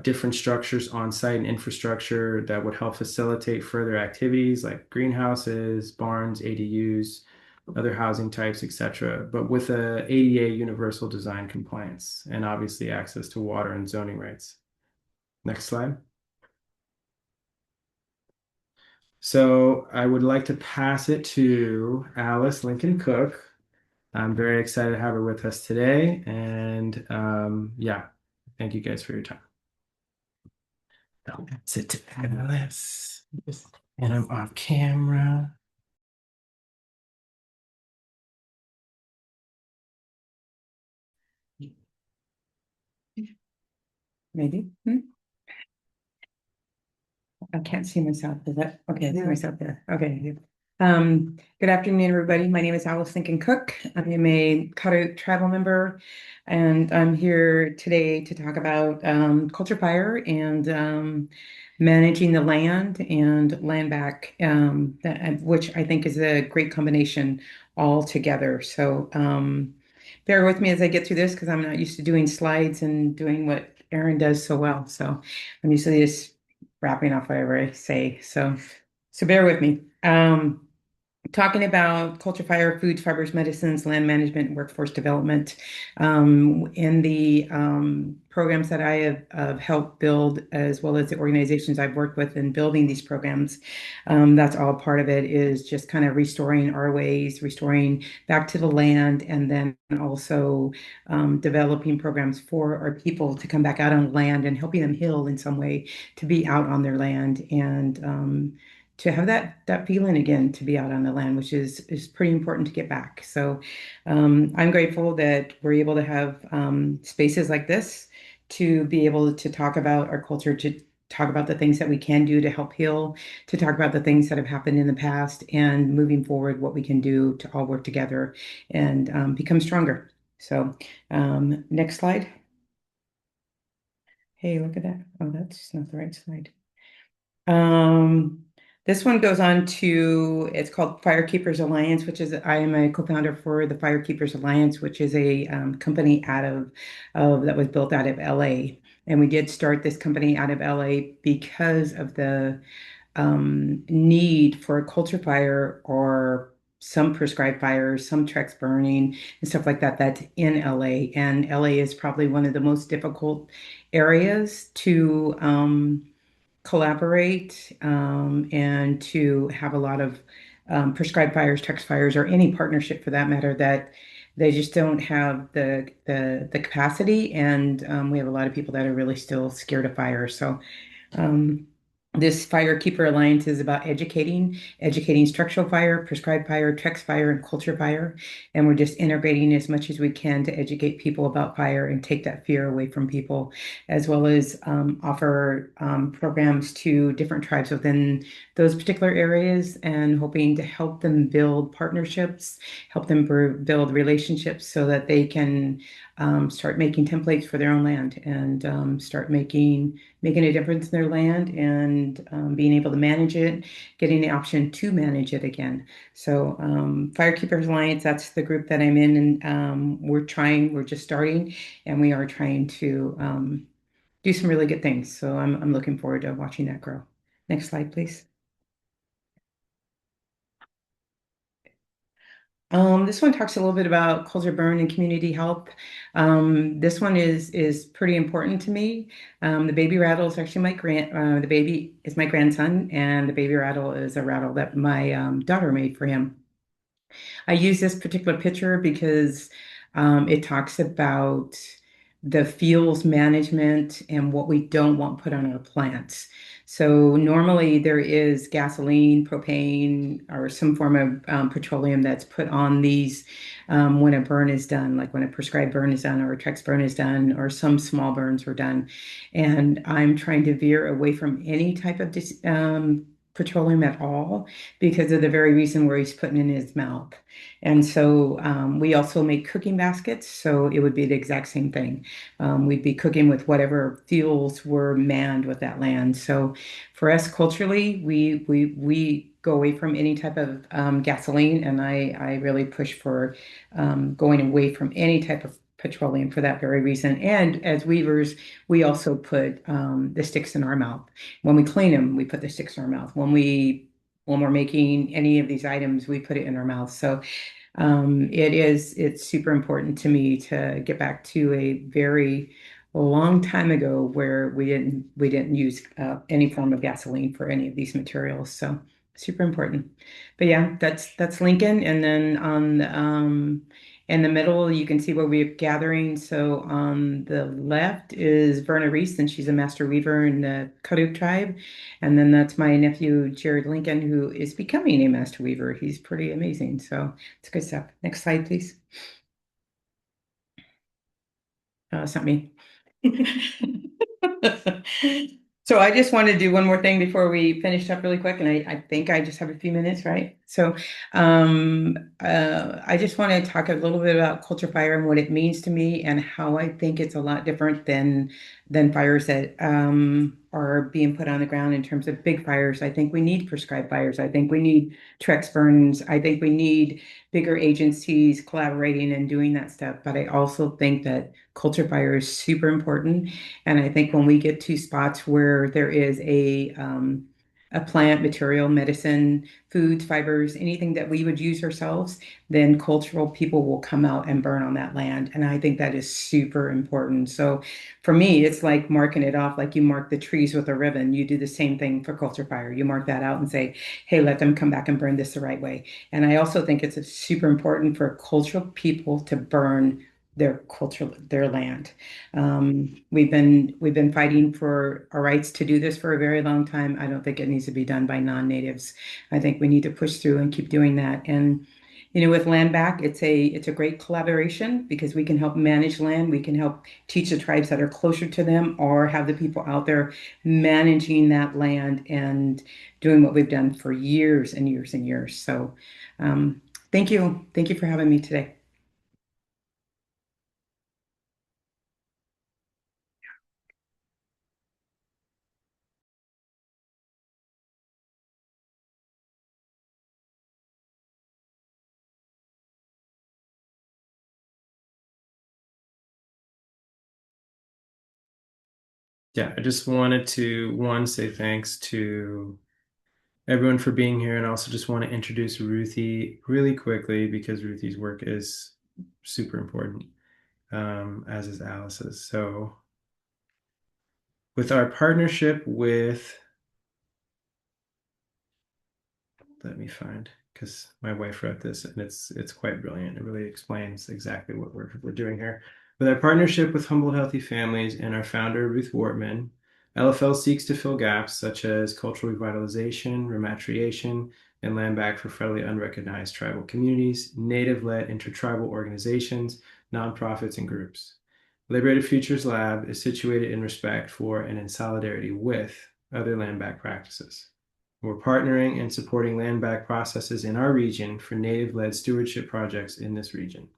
different structures on site and infrastructure that would help facilitate further activities like greenhouses, barns, ADUs, other housing types, etc., but with a ADA universal design compliance and obviously access to water and zoning rights. Next slide. So I would like to pass it to Alice Lincoln Cook. I'm very excited to have her with us today. And yeah, thank you guys for your time. I'll pass it to Alice. And I'm off camera. Maybe. I can't see myself. Is that okay? I see myself there. Okay. Good afternoon, everybody. My name is Alice Lincoln Cook. I am a Cutout tribal member, and I'm here today to talk about culture fire and managing the land and land back, which I think is a great combination all together. So bear with me as I get through this because I'm not used to doing slides and doing what Erin does so well. So I'm usually just wrapping off whatever I say. So bear with me. Talking about culture fire, food, fibers, medicines, land management, workforce development. In the programs that I have helped build, as well as the organizations I've worked with in building these programs, that's all part of it is just kind of restoring our ways, restoring back to the land, and then also developing programs for our people to come back out on land and helping them heal in some way, to be out on their land and to have that feeling again to be out on the land, which is pretty important to get back. So I'm grateful that we're able to have spaces like this to be able to talk about our culture, to talk about the things that we can do to help heal, to talk about the things that have happened in the past, and moving forward, what we can do to all work together and become stronger. So next slide. Hey, look at that. Oh, that's not the right slide. This one goes on to, it's called Firekeepers Alliance, which is, I am a co-founder for the Firekeepers Alliance, which is a company that was built out of LA. And we did start this company out of LA because of the need for a culture fire or some prescribed fires, some tracks burning and stuff like that, that's in LA. And LA is probably one of the most difficult areas to collaborate and to have a lot of prescribed fires, text fires, or any partnership for that matter, that they just don't have the capacity. And we have a lot of people that are really still scared of fire. So um, this Firekeeper Alliance is about educating structural fire, prescribed fire, text fire, and culture fire. And we're just integrating as much as we can to educate people about fire and take that fear away from people, as well as offer programs to different tribes within those particular areas and hoping to help them build partnerships, help them build relationships so that they can start making templates for their own land and start making a difference in their land and being able to manage it, getting the option to manage it again. So Firekeepers Alliance, that's the group that I'm in, and we're just starting, and we are trying to do some really good things. So I'm looking forward to watching that grow. Next slide, please. This one talks a little bit about culture burn and community health. This one is pretty important to me. The baby rattle is actually the baby is my grandson, and the baby rattle is a rattle that my daughter made for him. I use this particular picture because it talks about the fuels management and what we don't want put on our plants. So normally there is gasoline, propane, or some form of petroleum that's put on these when a burn is done, like when a prescribed burn is done or a Trex burn is done, or some small burns are done. And I'm trying to veer away from any type of petroleum at all because of the very reason where he's putting in his mouth. And so we also make cooking baskets, so it would be the exact same thing. We'd be cooking with whatever fuels were manned with that land. So for us culturally, we go away from any type of gasoline, and I really push for going away from any type of petroleum for that very reason. And as weavers, we also put the sticks in our mouth. When we clean them, we put the sticks in our mouth. When we're making any of these items, we put it in our mouth. So it's super important to me to get back to a very long time ago where we didn't use any form of gasoline for any of these materials. So super important. But yeah, that's Lincoln, and then on in the middle you can see where we're gathering. So on the left is Verna Reese, and she's a master weaver in the Karuk tribe, and then that's my nephew Jared Lincoln, who is becoming a master weaver. He's pretty amazing. So it's good stuff. Next slide, please. It's not me. So I just want to do one more thing before we finish up really quick, and I think I just have a few minutes, right? So I just want to talk a little bit about culture fire and what it means to me and how I think it's a lot different than fires that are being put on the ground in terms of big fires. I think we need prescribed fires. I think we need Trex burns. I think we need bigger agencies collaborating and doing that stuff. But I also think that culture fire is super important. And I think when we get to spots where there is a plant material, medicine, foods, fibers, anything that we would use ourselves, then cultural people will come out and burn on that land. And I think that is super important. So for me, it's like marking it off, like you mark the trees with a ribbon. You do the same thing for culture fire. You mark that out and say, hey, let them come back and burn this the right way. And I also think it's super important for cultural people to burn their culture, their land. We've been fighting for our rights to do this for a very long time. I don't think it needs to be done by non-natives. I think we need to push through and keep doing that. And with Land Back, it's a great collaboration because we can help manage land. We can help teach the tribes that are closer to them, or have the people out there managing that land and doing what we've done for years and years and years. So, thank you. Thank you for having me today. Yeah, I just wanted to, one, say thanks to everyone for being here, and I also just want to introduce Ruthie really quickly because Ruthie's work is super important, as is Alice's. So with our partnership with, let me find, because my wife wrote this and it's quite brilliant. It really explains exactly what we're doing here. With our partnership with Humble Healthy Families and our founder, Ruth Wortman, LFL seeks to fill gaps such as cultural revitalization, rematriation, and land back for federally unrecognized tribal communities, native-led intertribal organizations, nonprofits, and groups. Liberated Futures Lab is situated in respect for and in solidarity with other land back practices. We're partnering and supporting land back processes in our region for native-led stewardship projects in this region.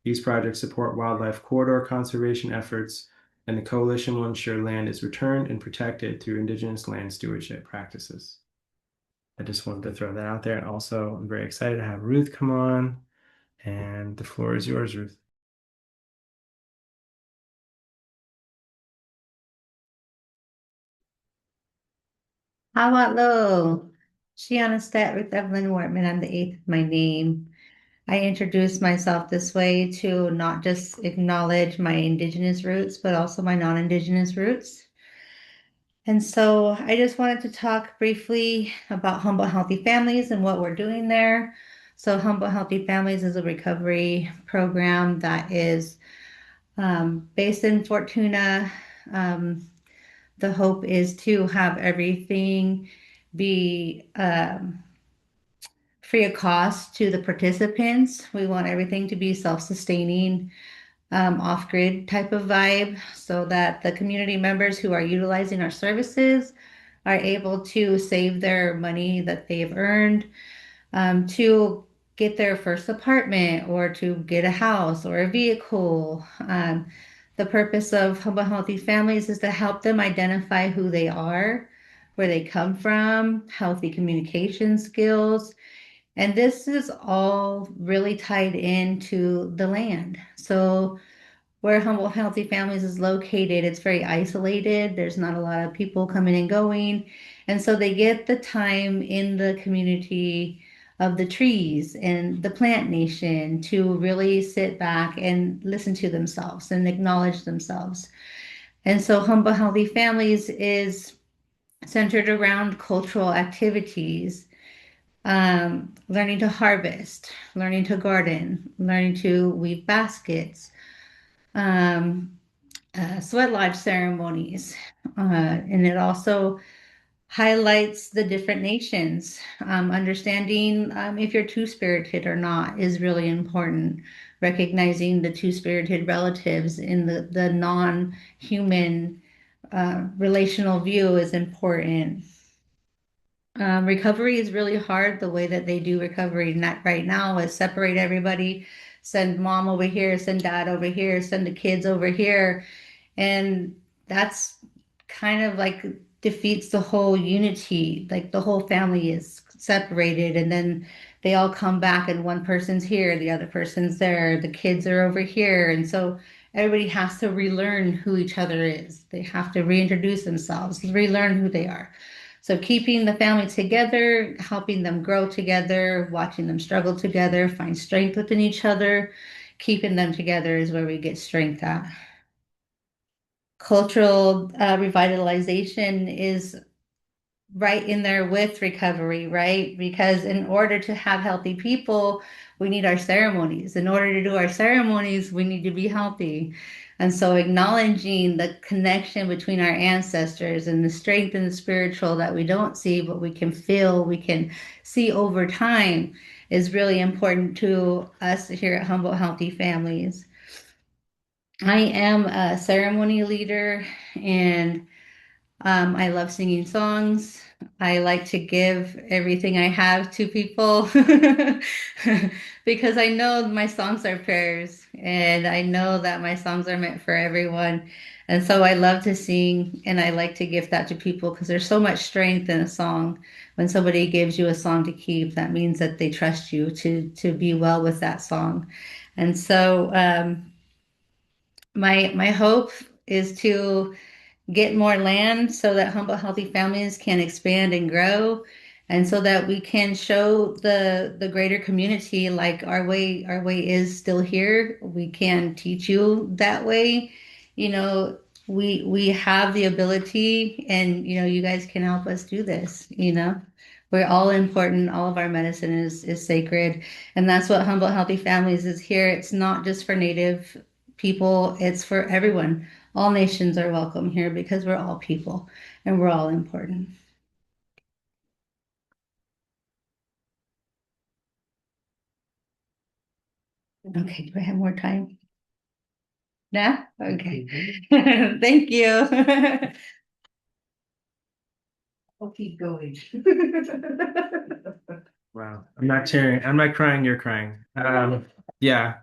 These projects support wildlife corridor conservation efforts, and the coalition will ensure land is returned and protected through indigenous land stewardship practices. I just wanted to throw that out there. And also, I'm very excited to have Ruth come on, and the floor is yours, Ruth. Hello. Shiana Stat Ruth Evelyn Wortman. I'm the eighth of my name. I introduce myself this way to not just acknowledge my Indigenous roots, but also my non-Indigenous roots. And so I just wanted to talk briefly about Humble Healthy Families and what we're doing there. So Humble Healthy Families is a recovery program that is based in Fortuna. The hope is to have everything be free of cost to the participants. We want everything to be self-sustaining, off-grid type of vibe so that the community members who are utilizing our services are able to save their money that they've earned to get their first apartment or to get a house or a vehicle. The purpose of Humble Healthy Families is to help them identify who they are, where they come from, healthy communication skills. And this is all really tied into the land. So where Humble Healthy Families is located, it's very isolated. There's not a lot of people coming and going. And so they get the time in the community of the trees and the plant nation to really sit back and listen to themselves and acknowledge themselves. And so Humble Healthy Families is centered around cultural activities, learning to harvest, learning to garden, learning to weave baskets, um, sweat lodge ceremonies. And it also highlights the different nations. Understanding if you're two-spirited or not is really important. Recognizing the two-spirited relatives in the non-human relational view is important. Recovery is really hard. The way that they do recovery not right now is separate everybody, send mom over here, send dad over here, send the kids over here. And that's kind of like defeats the whole unity. Like the whole family is separated and then they all come back and one person's here, the other person's there, the kids are over here. And so everybody has to relearn who each other is. They have to reintroduce themselves, relearn who they are. So keeping the family together, helping them grow together, watching them struggle together, find strength within each other, keeping them together is where we get strength at. Cultural revitalization is right in there with recovery, right? Because in order to have healthy people, we need our ceremonies. In order to do our ceremonies, we need to be healthy. And so acknowledging the connection between our ancestors and the strength and the spiritual that we don't see, but we can feel, we can see over time is really important to us here at Humble Healthy Families. I am a ceremony leader and I love singing songs. I like to give everything I have to people because I know my songs are prayers and I know that my songs are meant for everyone. And so I love to sing and I like to give that to people because there's so much strength in a song. When somebody gives you a song to keep, that means that they trust you to be well with that song. And so my hope is to get more land so that Humble Healthy Families can expand and grow, and so that we can show the greater community like our way is still here. We can teach you that way. You know, we have the ability, and you guys can help us do this. We're all important. All of our medicine is sacred, and that's what Humble Healthy Families is here. It's not just for Native people; it's for everyone. All nations are welcome here because we're all people and we're all important. Okay, do I have more time? Yeah? Okay. Thank you. I'll keep going. Wow. I'm not cheering. I'm not crying. You're crying. Yeah.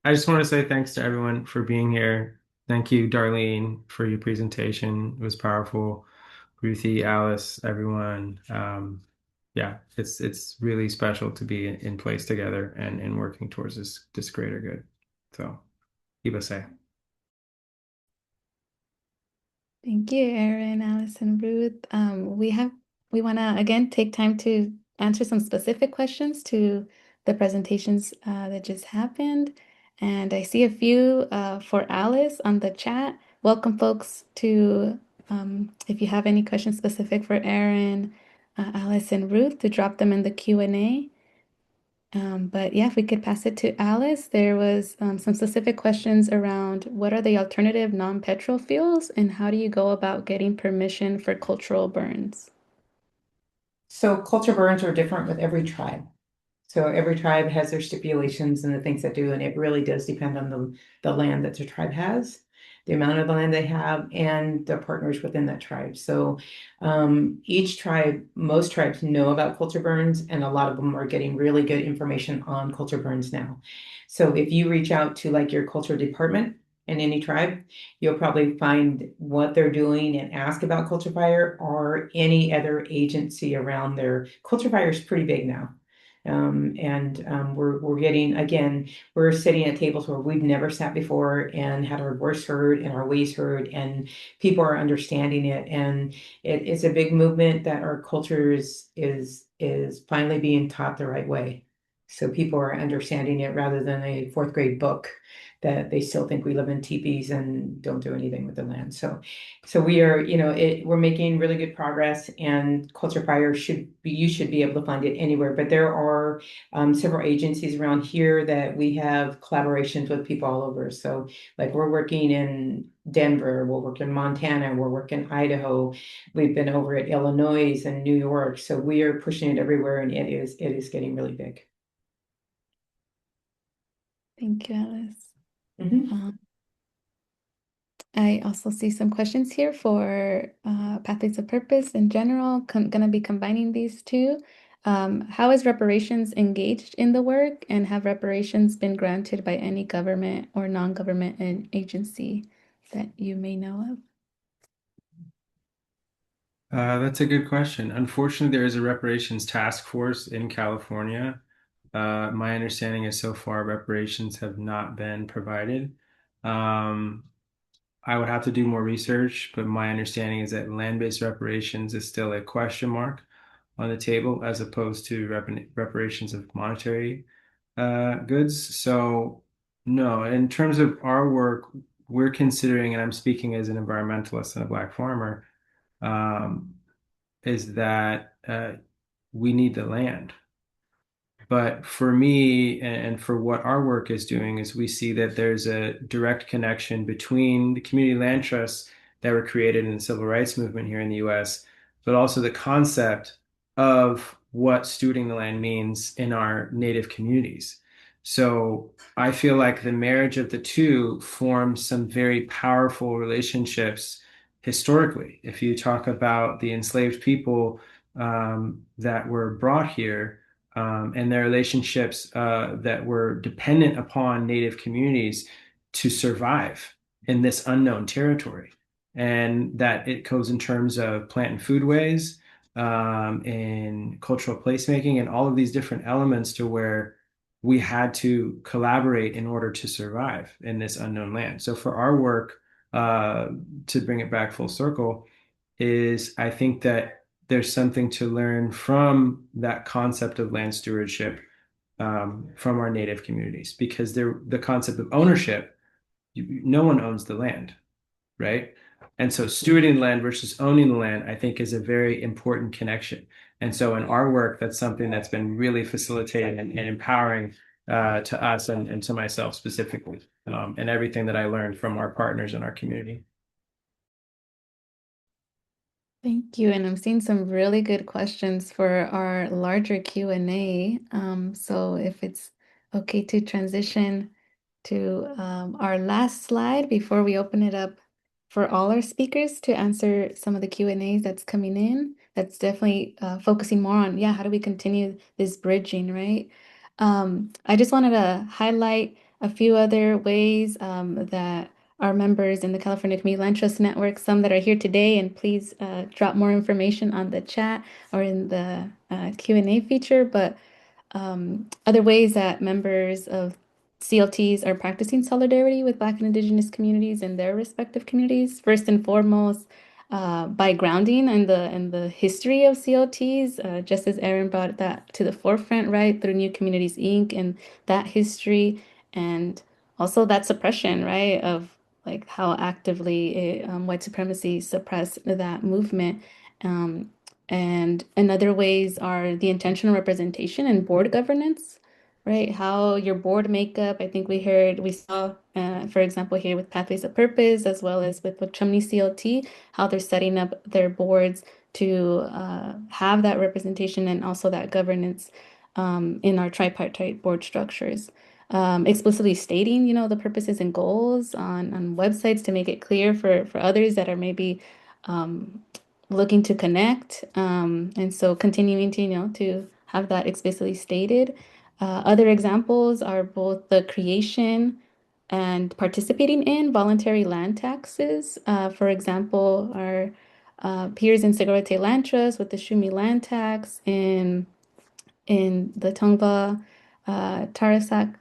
I just want to say thanks to everyone for being here. Thank you, Darlene, for your presentation. It was powerful. Ruthie, Alice, everyone. Yeah, it's really special to be in place together and working towards this greater good. So, Ibase. Thank you, Erin, Alice, and Ruth. We want to again take time to answer some specific questions to the presentations that just happened. And I see a few for Alice on the chat. Welcome, folks, to if you have any questions specific for Erin, Alice, and Ruth, to drop them in the Q&A. But yeah, if we could pass it to Alice, there was some specific questions around what are the alternative non-petrol fuels and how do you go about getting permission for cultural burns? So culture burns are different with every tribe. So every tribe has their stipulations and the things that do, and it really does depend on the land that the tribe has. the amount of land they have, and the partners within that tribe. So each tribe, most tribes know about culture burns, and a lot of them are getting really good information on culture burns now. So if you reach out to like your culture department in any tribe, you'll probably find what they're doing and ask about Culture Fire or any other agency around there. Culture Fire is pretty big now. We're getting, again, we're sitting at tables where we've never sat before and had our voice heard and our ways heard, and people are understanding it. And it's a big movement that our culture is finally being taught the right way. So people are understanding it rather than a fourth grade book that they still think we live in teepees and don't do anything with the land. So we are, we're making really good progress, and Culture Fire you should be able to find it anywhere. But there are several agencies around here that we have collaborations with people all over. So like we're working in Denver, we'll work in Montana, we'll work in Idaho. We've been over at Illinois and New York. So we are pushing it everywhere, and it is getting really big. Thank you, Alice. Mhm. I also see some questions here for Pathways of Purpose in general. Going to be combining these two. How is reparations engaged in the work, and have reparations been granted by any government or non-government agency that you may know of? That's a good question. Unfortunately, there is a reparations task force in California. My understanding is so far reparations have not been provided. Um, I would have to do more research, but my understanding is that land-based reparations is still a question mark on the table as opposed to reparations of monetary goods. So, no, in terms of our work, we're considering, and I'm speaking as an environmentalist and a Black farmer, um, is that we need the land. But for me, and for what our work is doing, is we see that there's a direct connection between the community land trusts that were created in the civil rights movement here in the US, but also the concept of what stewarding the land means in our native communities. So I feel like the marriage of the two forms some very powerful relationships historically. If you talk about the enslaved people that were brought here, and their relationships that were dependent upon Native communities to survive in this unknown territory. And that it goes in terms of plant and foodways, and cultural placemaking, and all of these different elements to where we had to collaborate in order to survive in this unknown land. So for our work, to bring it back full circle, is I think that there's something to learn from that concept of land stewardship, from our native communities, because the concept of ownership, no one owns the land, right? And so stewarding land versus owning the land, I think, is a very important connection. And so in our work, that's something that's been really facilitating and empowering to us and to myself specifically, and everything that I learned from our partners in our community. Thank you. And I'm seeing some really good questions for our larger Q&A. So if it's okay to transition to our last slide before we open it up for all our speakers to answer some of the Q&As that's coming in. That's definitely focusing more on, how do we continue this bridging, right? I just wanted to highlight a few other ways that our members in the California Community Land Trust Network, some that are here today, and please drop more information on the chat or in the Q&A feature. But other ways that members of CLTs are practicing solidarity with Black and Indigenous communities in their respective communities. First and foremost, by grounding in the history of CLTs, just as Aaron brought that to the forefront, right, through New Communities Inc. and that history, and also that suppression, right, of like how actively white supremacy suppressed that movement. And other ways are the intentional representation and board governance, right? How your board makeup, I think we saw, for example, here with Pathways of Purpose, as well as with Wukchumni CLT, how they're setting up their boards to have that representation and also that governance in our tripartite board structures. explicitly stating, the purposes and goals on websites to make it clear for others that are maybe um, looking to connect. And so continuing to, to have that explicitly stated. Other examples are both the creation and participating in voluntary land taxes. For example, our peers in Segurate Land Trust with the Shumi land tax in the Tongva Tarasak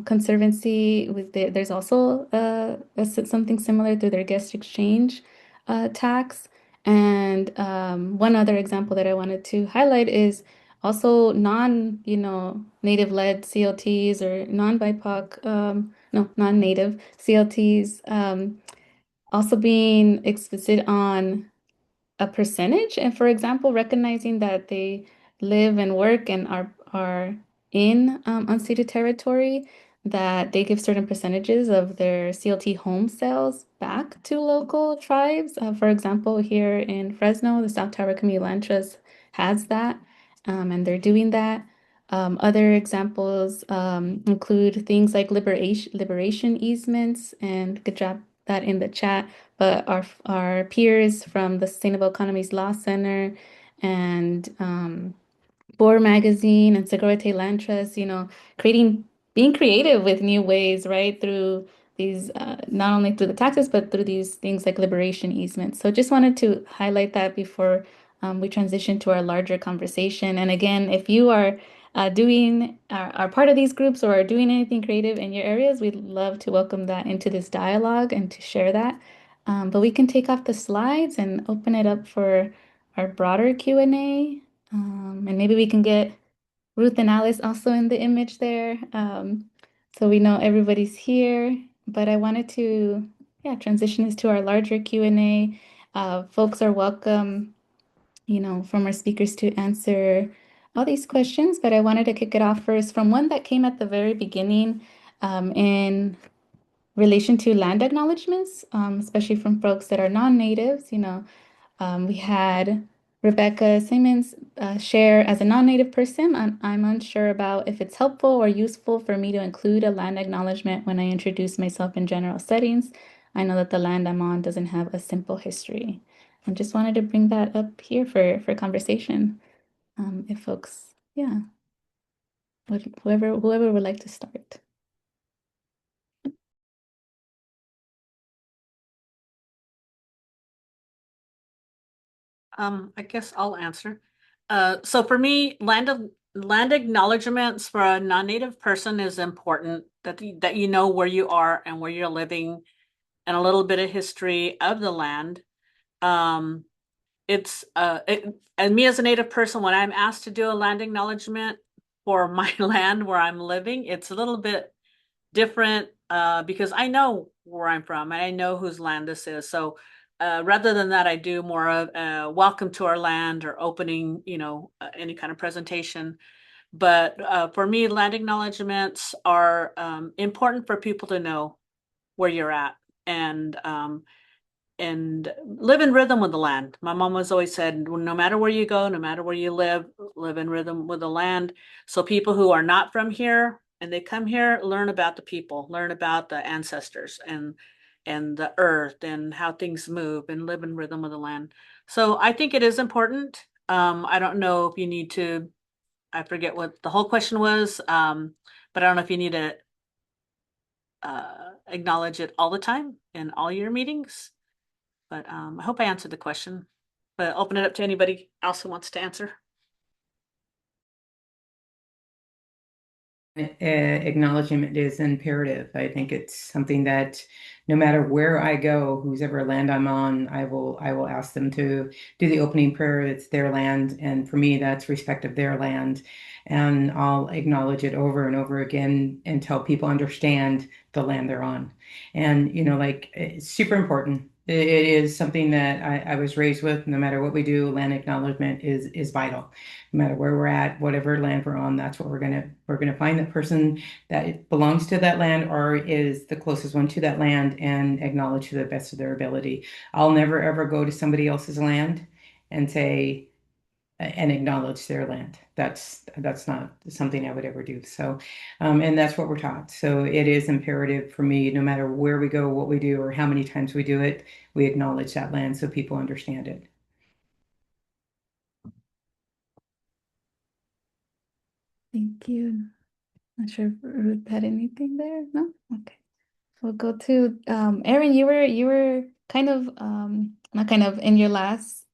Conservancy. There's also something similar through their guest exchange tax. And one other example that I wanted to highlight is also native-led CLTs or non-BIPOC, no, non-native CLTs, also being explicit on a percentage. And for example, recognizing that they live and work and are in unceded territory, that they give certain percentages of their CLT home sales back to local tribes. For example, here in Fresno, the South Tower Community Land Trust has that, and they're doing that. Other examples include things like liberation easements, and good job that in the chat. But our peers from the Sustainable Economies Law Center and Boer Magazine and Segurate Land Trust, being creative with new ways, right? Through these, not only through the taxes, but through these things like liberation easements. So just wanted to highlight that before we transition to our larger conversation. And again, if you are are part of these groups or are doing anything creative in your areas, we'd love to welcome that into this dialogue and to share that. But we can take off the slides and open it up for our broader Q&A. And maybe we can get Ruth and Alice also in the image there. So we know everybody's here, but I wanted to, transition this to our larger Q&A. Folks are welcome, from our speakers to answer all these questions, but I wanted to kick it off first from one that came at the very beginning in relation to land acknowledgements, especially from folks that are non-natives. We had Rebecca Simmons share, as a non-native person, I'm unsure about if it's helpful or useful for me to include a land acknowledgement when I introduce myself in general settings. I know that the land I'm on doesn't have a simple history. And just wanted to bring that up here for conversation. If folks, whoever would like to start. I guess I'll answer. So for me, land acknowledgements for a non-native person is important, that you know where you are and where you're living and a little bit of history of the land. And me as a native person, when I'm asked to do a land acknowledgement for my land where I'm living, it's a little bit different because I know where I'm from and I know whose land this is. So rather than that, I do more of welcome to our land or opening, any kind of presentation. But for me, land acknowledgements are important for people to know where you're at and live in rhythm with the land. My mom has always said, no matter where you go, no matter where you live in rhythm with the land. So people who are not from here and they come here, learn about the people, learn about the ancestors and the earth and how things move and live in rhythm with the land. So I think it is important. I don't know if you need to, I forget what the whole question was, but I don't know if you need to acknowledge it all the time in all your meetings. But I hope I answered the question. But open it up to anybody else who wants to answer. Acknowledgement is imperative. I think it's something that no matter where I go, whose ever land I'm on, I will ask them to do the opening prayer. It's their land, and for me, that's respect of their land. And I'll acknowledge it over and over again until people understand the land they're on. And it's super important. It is something that I was raised with. No matter what we do, land acknowledgement is vital. No matter where we're at, whatever land we're on, that's what we're gonna find the person that belongs to that land or is the closest one to that land and acknowledge to the best of their ability. I'll never ever go to somebody else's land and say, and acknowledge their land. That's not something I would ever do. So, and that's what we're taught. So it is imperative for me, no matter where we go, what we do, or how many times we do it, we acknowledge that land so people understand it. Thank you. Not sure if Ruth had anything there. No? Okay. We'll go to Erin, you were kind of not kind of in your last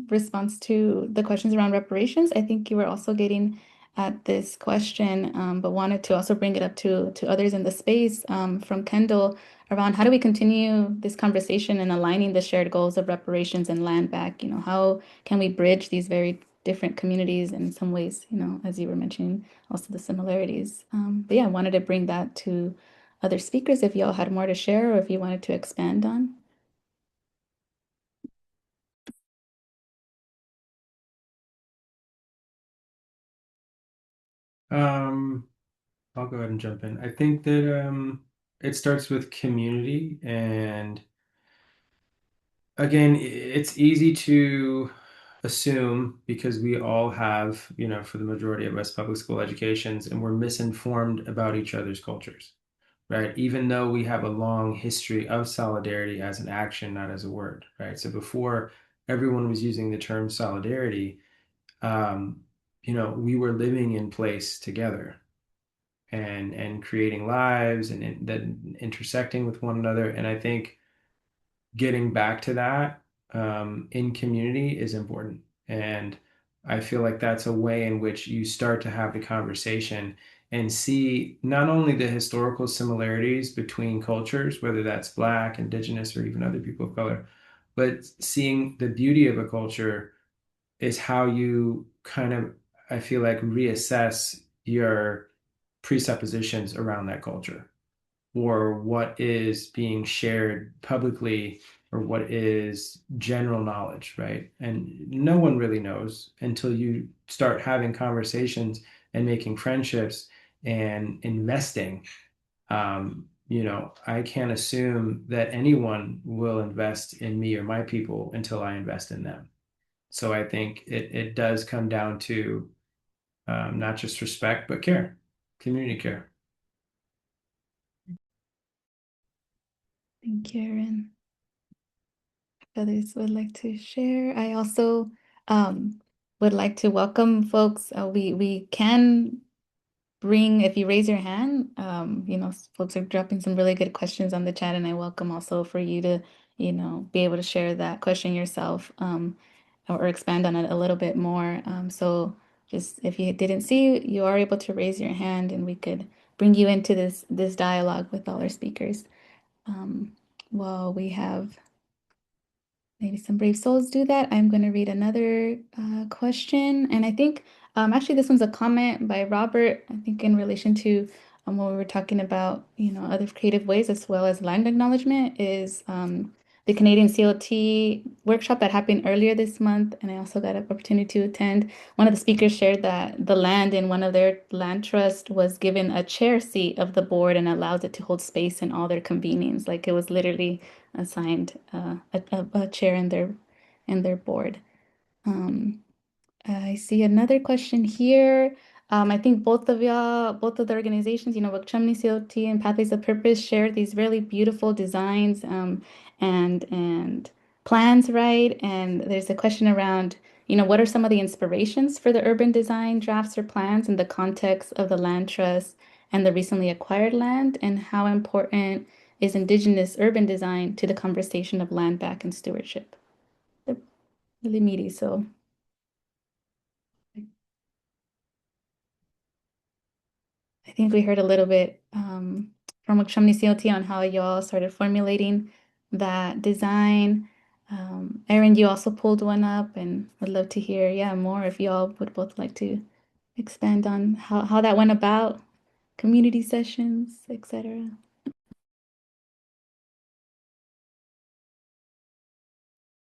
response to the questions around reparations. I think you were also getting at this question, but wanted to also bring it up to others in the space from Kendall around how do we continue this conversation and aligning the shared goals of reparations and land back? You know, how can we bridge these very different communities in some ways, you know, as you were mentioning, also the similarities. But yeah, I wanted to bring that to other speakers if y'all had more to share or if you wanted to expand on. I'll go ahead and jump in. I think that it starts with community, and again, it's easy to assume because we all have, you know, for the majority of us, public school educations, and we're misinformed about each other's cultures, right? Even though we have a long history of solidarity as an action, not as a word, right? So before everyone was using the term solidarity, um, you know, we were living in place together and creating lives and then intersecting with one another. And I think getting back to that in community is important. And I feel like that's a way in which you start to have the conversation and see not only the historical similarities between cultures, whether that's Black, Indigenous, or even other people of color, but seeing the beauty of a culture is how you kind of, I feel like, reassess your presuppositions around that culture or what is being shared publicly or what is general knowledge, right? And no one really knows until you start having conversations and making friendships and investing. You know, I can't assume that anyone will invest in me or my people until I invest in them. So I think it does come down to not just respect, but care, community care. Thank you, Erin. If others would like to share. I also would like to welcome folks. We can bring, if you raise your hand, you know, folks are dropping some really good questions on the chat, and I welcome also for you to, you know, be able to share that question yourself, or expand on it a little bit more. So just if you didn't see, you are able to raise your hand, and we could bring you into this dialogue with all our speakers. While we have maybe some brave souls do that. I'm going to read another question. And I think actually this one's a comment by Robert, I think in relation to what we were talking about, you know, other creative ways as well as land acknowledgement is the Canadian CLT workshop that happened earlier this month. And I also got an opportunity to attend. One of the speakers shared that the land in one of their land trusts was given a chair seat of the board and allows it to hold space in all their convenings. Like it was literally assigned a chair in their board. Um, I see another question here. I think both of y'all, both of the organizations, you know, Wukchumni CLT and Pathways of Purpose share these really beautiful designs and plans, right? And there's a question around, you know, what are some of the inspirations for the urban design drafts or plans in the context of the land trust and the recently acquired land, and how important is Indigenous urban design to the conversation of land back and stewardship? They're really meaty, so. I think we heard a little bit from Wukchumni CLT on how y'all started formulating that design. Erin, you also pulled one up, and would love to hear, yeah, more if y'all would both like to expand on how that went about, community sessions, etc.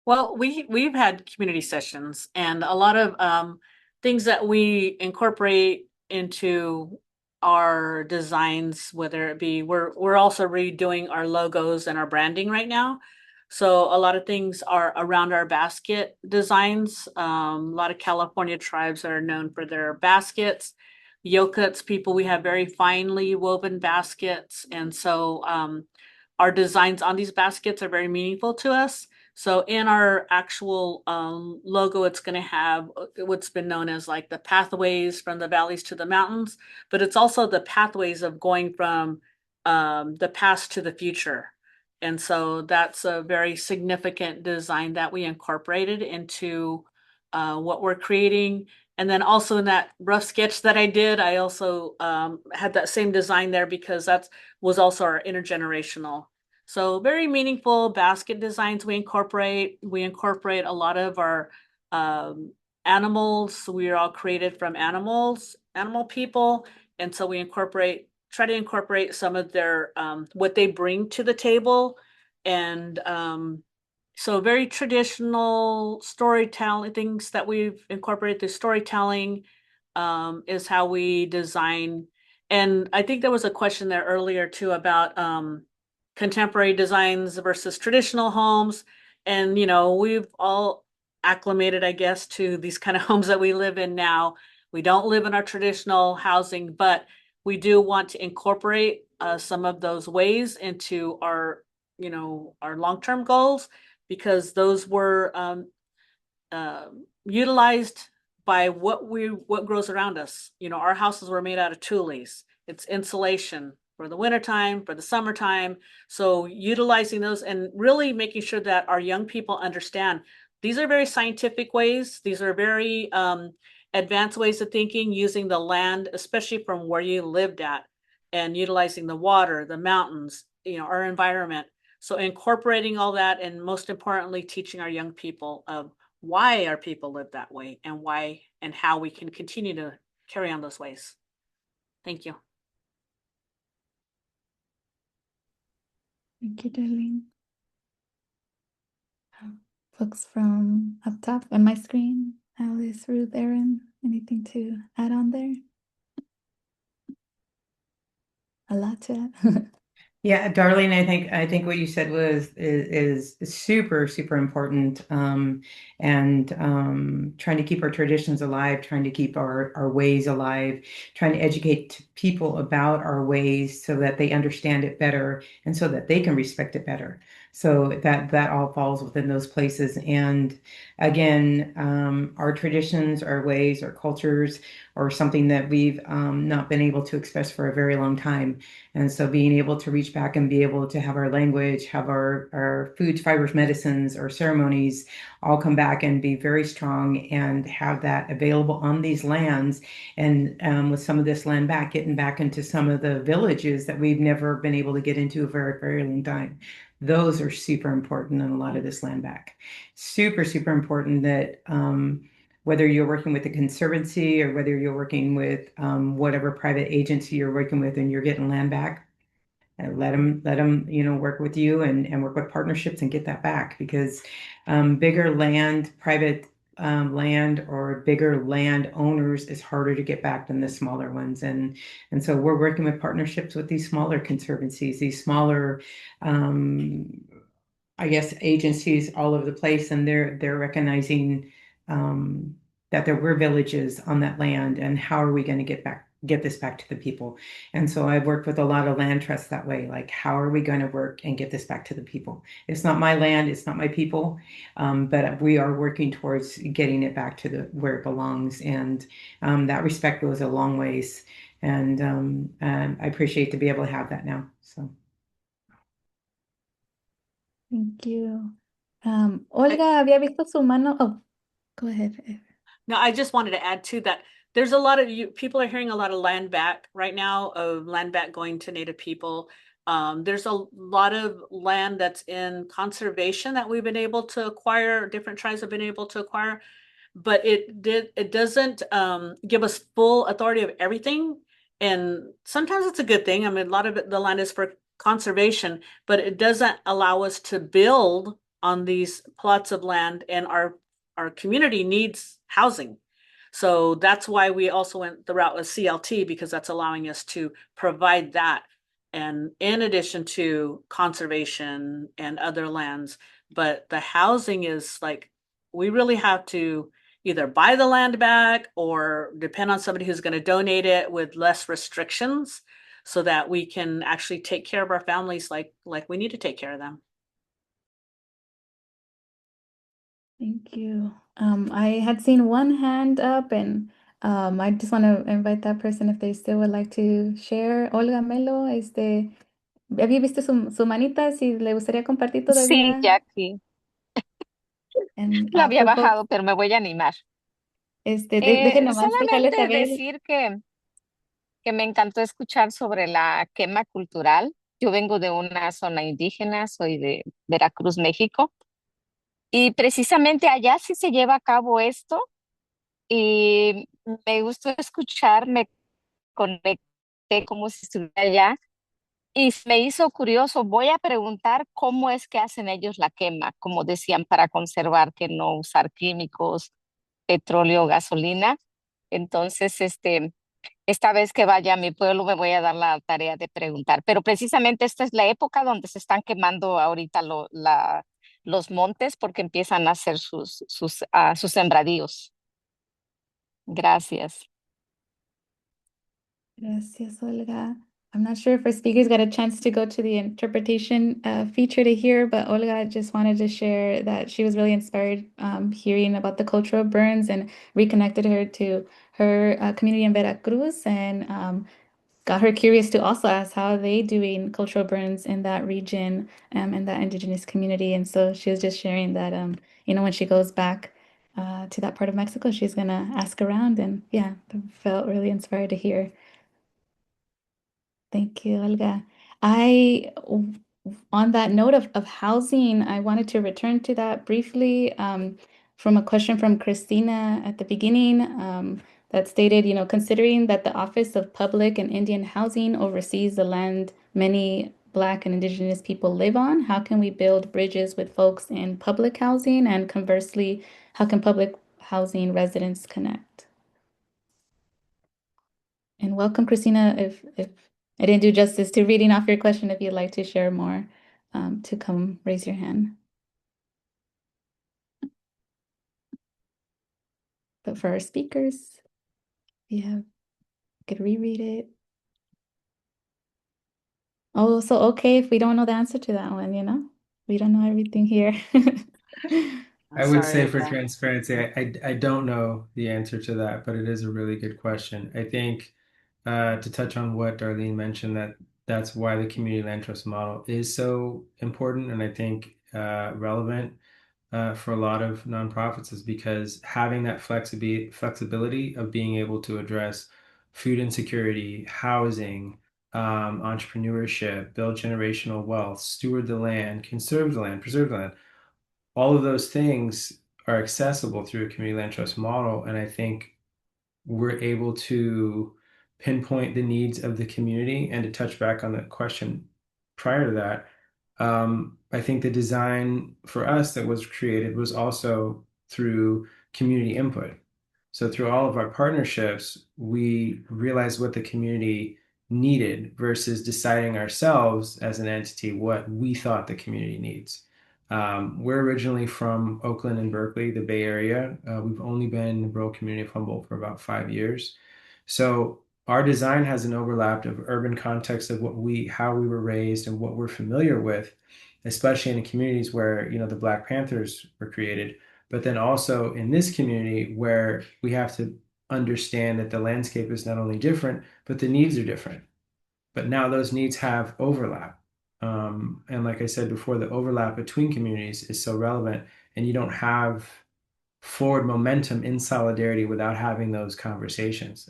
Well, we've had community sessions and a lot of things that we incorporate into our designs, whether it be we're also redoing our logos and our branding right now. So a lot of things are around our basket designs. A lot of California tribes are known for their baskets. Yokuts people, we have very finely woven baskets. And so our designs on these baskets are very meaningful to us. So in our actual logo, it's going to have what's been known as like the pathways from the valleys to the mountains, but it's also the pathways of going from the past to the future. And so that's a very significant design that we incorporated into what we're creating. And then also in that rough sketch that I did, I also had that same design there because that was also our intergenerational. So very meaningful basket designs we incorporate. We incorporate a lot of our animals. We are all created from animals, animal people. And so we try to incorporate some of their, what they bring to the table. And so very traditional storytelling, things that we've incorporated, the storytelling is how we design. And I think there was a question there earlier too about contemporary designs versus traditional homes. And, we've all acclimated, I guess, to these kind of homes that we live in now. We don't live in our traditional housing, but we do want to incorporate some of those ways into our, our long-term goals, because those were utilized by what grows around us. Our houses were made out of tules. It's insulation for the wintertime, for the summertime. So utilizing those and really making sure that our young people understand these are very scientific ways. These are very advanced ways of thinking, using the land, especially from where you lived at, and utilizing the water, the mountains, our environment. So incorporating all that, and most importantly, teaching our young people of why our people live that way and why and how we can continue to carry on those ways. Thank you. Thank you, Darlene. Folks from up top on my screen, Alice, Ruth, Aaron, anything to add on there? A lot to add. Yeah, Darlene, I think what you said is super, super important. And trying to keep our traditions alive, trying to keep our ways alive, trying to educate people about our ways so that they understand it better and so that they can respect it better. So that all falls within those places. And again, our traditions, our ways, our cultures are something that we've not been able to express for a very long time. And so being able to reach back and be able to have our language, have our foods, fibers, medicines, our ceremonies all come back and be very strong and have that available on these lands. And with some of this land back, getting back into some of the villages that we've never been able to get into a very, very long time. Those are super important on a lot of this land back. Super, super important that whether you're working with the conservancy or whether you're working with whatever private agency you're working with and you're getting land back, and let them, work with you and work with partnerships and get that back, because bigger land, private land or bigger land owners is harder to get back than the smaller ones. And so we're working with partnerships with these smaller conservancies, these smaller I guess agencies all over the place, and they're recognizing that there were villages on that land, and how are we going to get this back to the people? And so I've worked with a lot of land trusts that way, like how are we going to work and get this back to the people? It's not my land, it's not my people, but we are working towards getting it back to where it belongs, and that respect goes a long ways, and I appreciate to be able to have that now. So. Thank you. Olga, había visto su mano. Oh, go ahead. No, I just wanted to add to that. There's a lot of people are hearing a lot of land back right now, of land back going to Native people. There's a lot of land that's in conservation that we've been able to acquire, different tribes have been able to acquire, but it doesn't give us full authority of everything. And sometimes it's a good thing. I mean, a lot of the land is for conservation, but it doesn't allow us to build on these plots of land, and our community needs housing. So that's why we also went the route of CLT, because that's allowing us to provide that. And in addition to conservation and other lands, But the housing is like, we really have to either buy the land back or depend on somebody who's going to donate it with less restrictions so that we can actually take care of our families like we need to take care of them. Thank you. I had seen one hand up, and I just want to invite that person if they still would like to share. Olga Melo, ¿había visto su manita? Si le gustaría compartir Sí, todavía. Jackie, And lo había for folks, bajado, pero me voy a animar. deje nomás dejarle Solamente saber. decir que me encantó escuchar sobre la quema cultural. Yo vengo de una zona indígena, soy de Veracruz, México, y precisamente allá sí se lleva a cabo esto y me gustó escuchar, me conecté como si estuviera allá y me hizo curioso. Voy a preguntar cómo es que hacen ellos la quema, como decían, para conservar que no usar químicos, petróleo, gasolina. Entonces, esta vez que vaya a mi pueblo me voy a dar la tarea de preguntar. Pero precisamente esta es la época donde se están quemando ahorita los montes porque empiezan a hacer sus sembradíos. Gracias. Gracias, Olga. I'm not sure if our speakers got a chance to go to the interpretation feature to hear, but Olga just wanted to share that she was really inspired hearing about the cultural burns and reconnected her to her community in Veracruz and got her curious to also ask how are they doing cultural burns in that region and that indigenous community. And so she was just sharing that, when she goes back to that part of Mexico, she's gonna ask around and yeah, felt really inspired to hear. Thank you, Olga. I, on that note of housing, I wanted to return to that briefly from a question from Christina at the beginning that stated, considering that the Office of Public and Indian Housing oversees the land many Black and Indigenous people live on, how can we build bridges with folks in public housing? And conversely, how can public housing residents connect? And welcome, Christina. If I didn't do justice to reading off your question, if you'd like to share more, to come raise your hand. But for our speakers, you could reread it. Oh, so okay if we don't know the answer to that one, we don't know everything here. I would say Sorry, for yeah. transparency, I don't know the answer to that, but it is a really good question. I think to touch on what Darlene mentioned, that's why the community land trust model is so important, and I think relevant for a lot of nonprofits is because having that flexibility of being able to address food insecurity, housing, entrepreneurship, build generational wealth, steward the land, conserve the land, preserve the land, all of those things are accessible through a community land trust model. And I think we're able to pinpoint the needs of the community. And to touch back on the question prior to that, I think the design for us that was created was also through community input. So through all of our partnerships, we realized what the community needed versus deciding ourselves as an entity what we thought the community needs. We're originally from Oakland and Berkeley, the Bay Area. We've only been in the rural community of Humboldt for about 5 years. So our design has an overlap of urban context of how we were raised and what we're familiar with, especially in the communities where, the Black Panthers were created, but then also in this community where we have to understand that the landscape is not only different, but the needs are different. But now those needs have overlap. And like I said before, the overlap between communities is so relevant, and you don't have forward momentum in solidarity without having those conversations.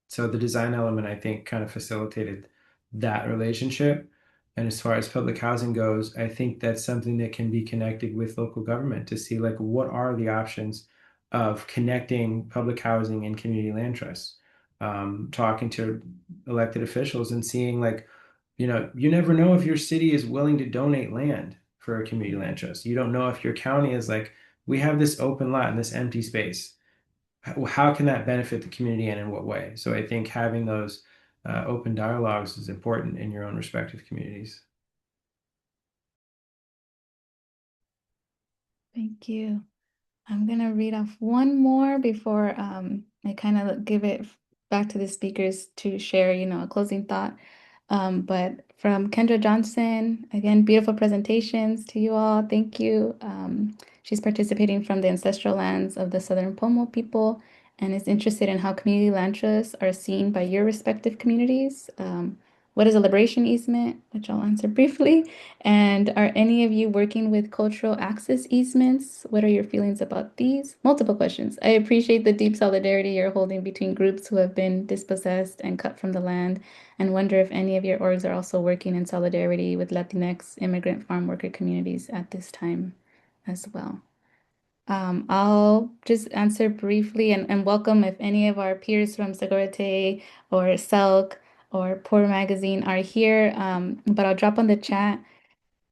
So the design element, I think, kind of facilitated that relationship. And as far as public housing goes, I think that's something that can be connected with local government to see like what are the options of connecting public housing and community land trusts. Talking to elected officials and seeing like, you never know if your city is willing to donate land for a community land trust. You don't know if your county is like, we have this open lot and this empty space. How can that benefit the community and in what way? So I think having those open dialogues is important in your own respective communities. Thank you. I'm gonna read off one more before I kind of give it back to the speakers to share, a closing thought. But from Kendra Johnson, again, beautiful presentations to you all. Thank you. She's participating from the ancestral lands of the Southern Pomo people and is interested in how community land trusts are seen by your respective communities. What is a liberation easement, which I'll answer briefly. And are any of you working with cultural access easements? What are your feelings about these? Multiple questions. I appreciate the deep solidarity you're holding between groups who have been dispossessed and cut from the land, and wonder if any of your orgs are also working in solidarity with Latinx immigrant farm worker communities at this time as well. I'll just answer briefly and welcome if any of our peers from Segurate or Selk or Poor Magazine are here. But I'll drop on the chat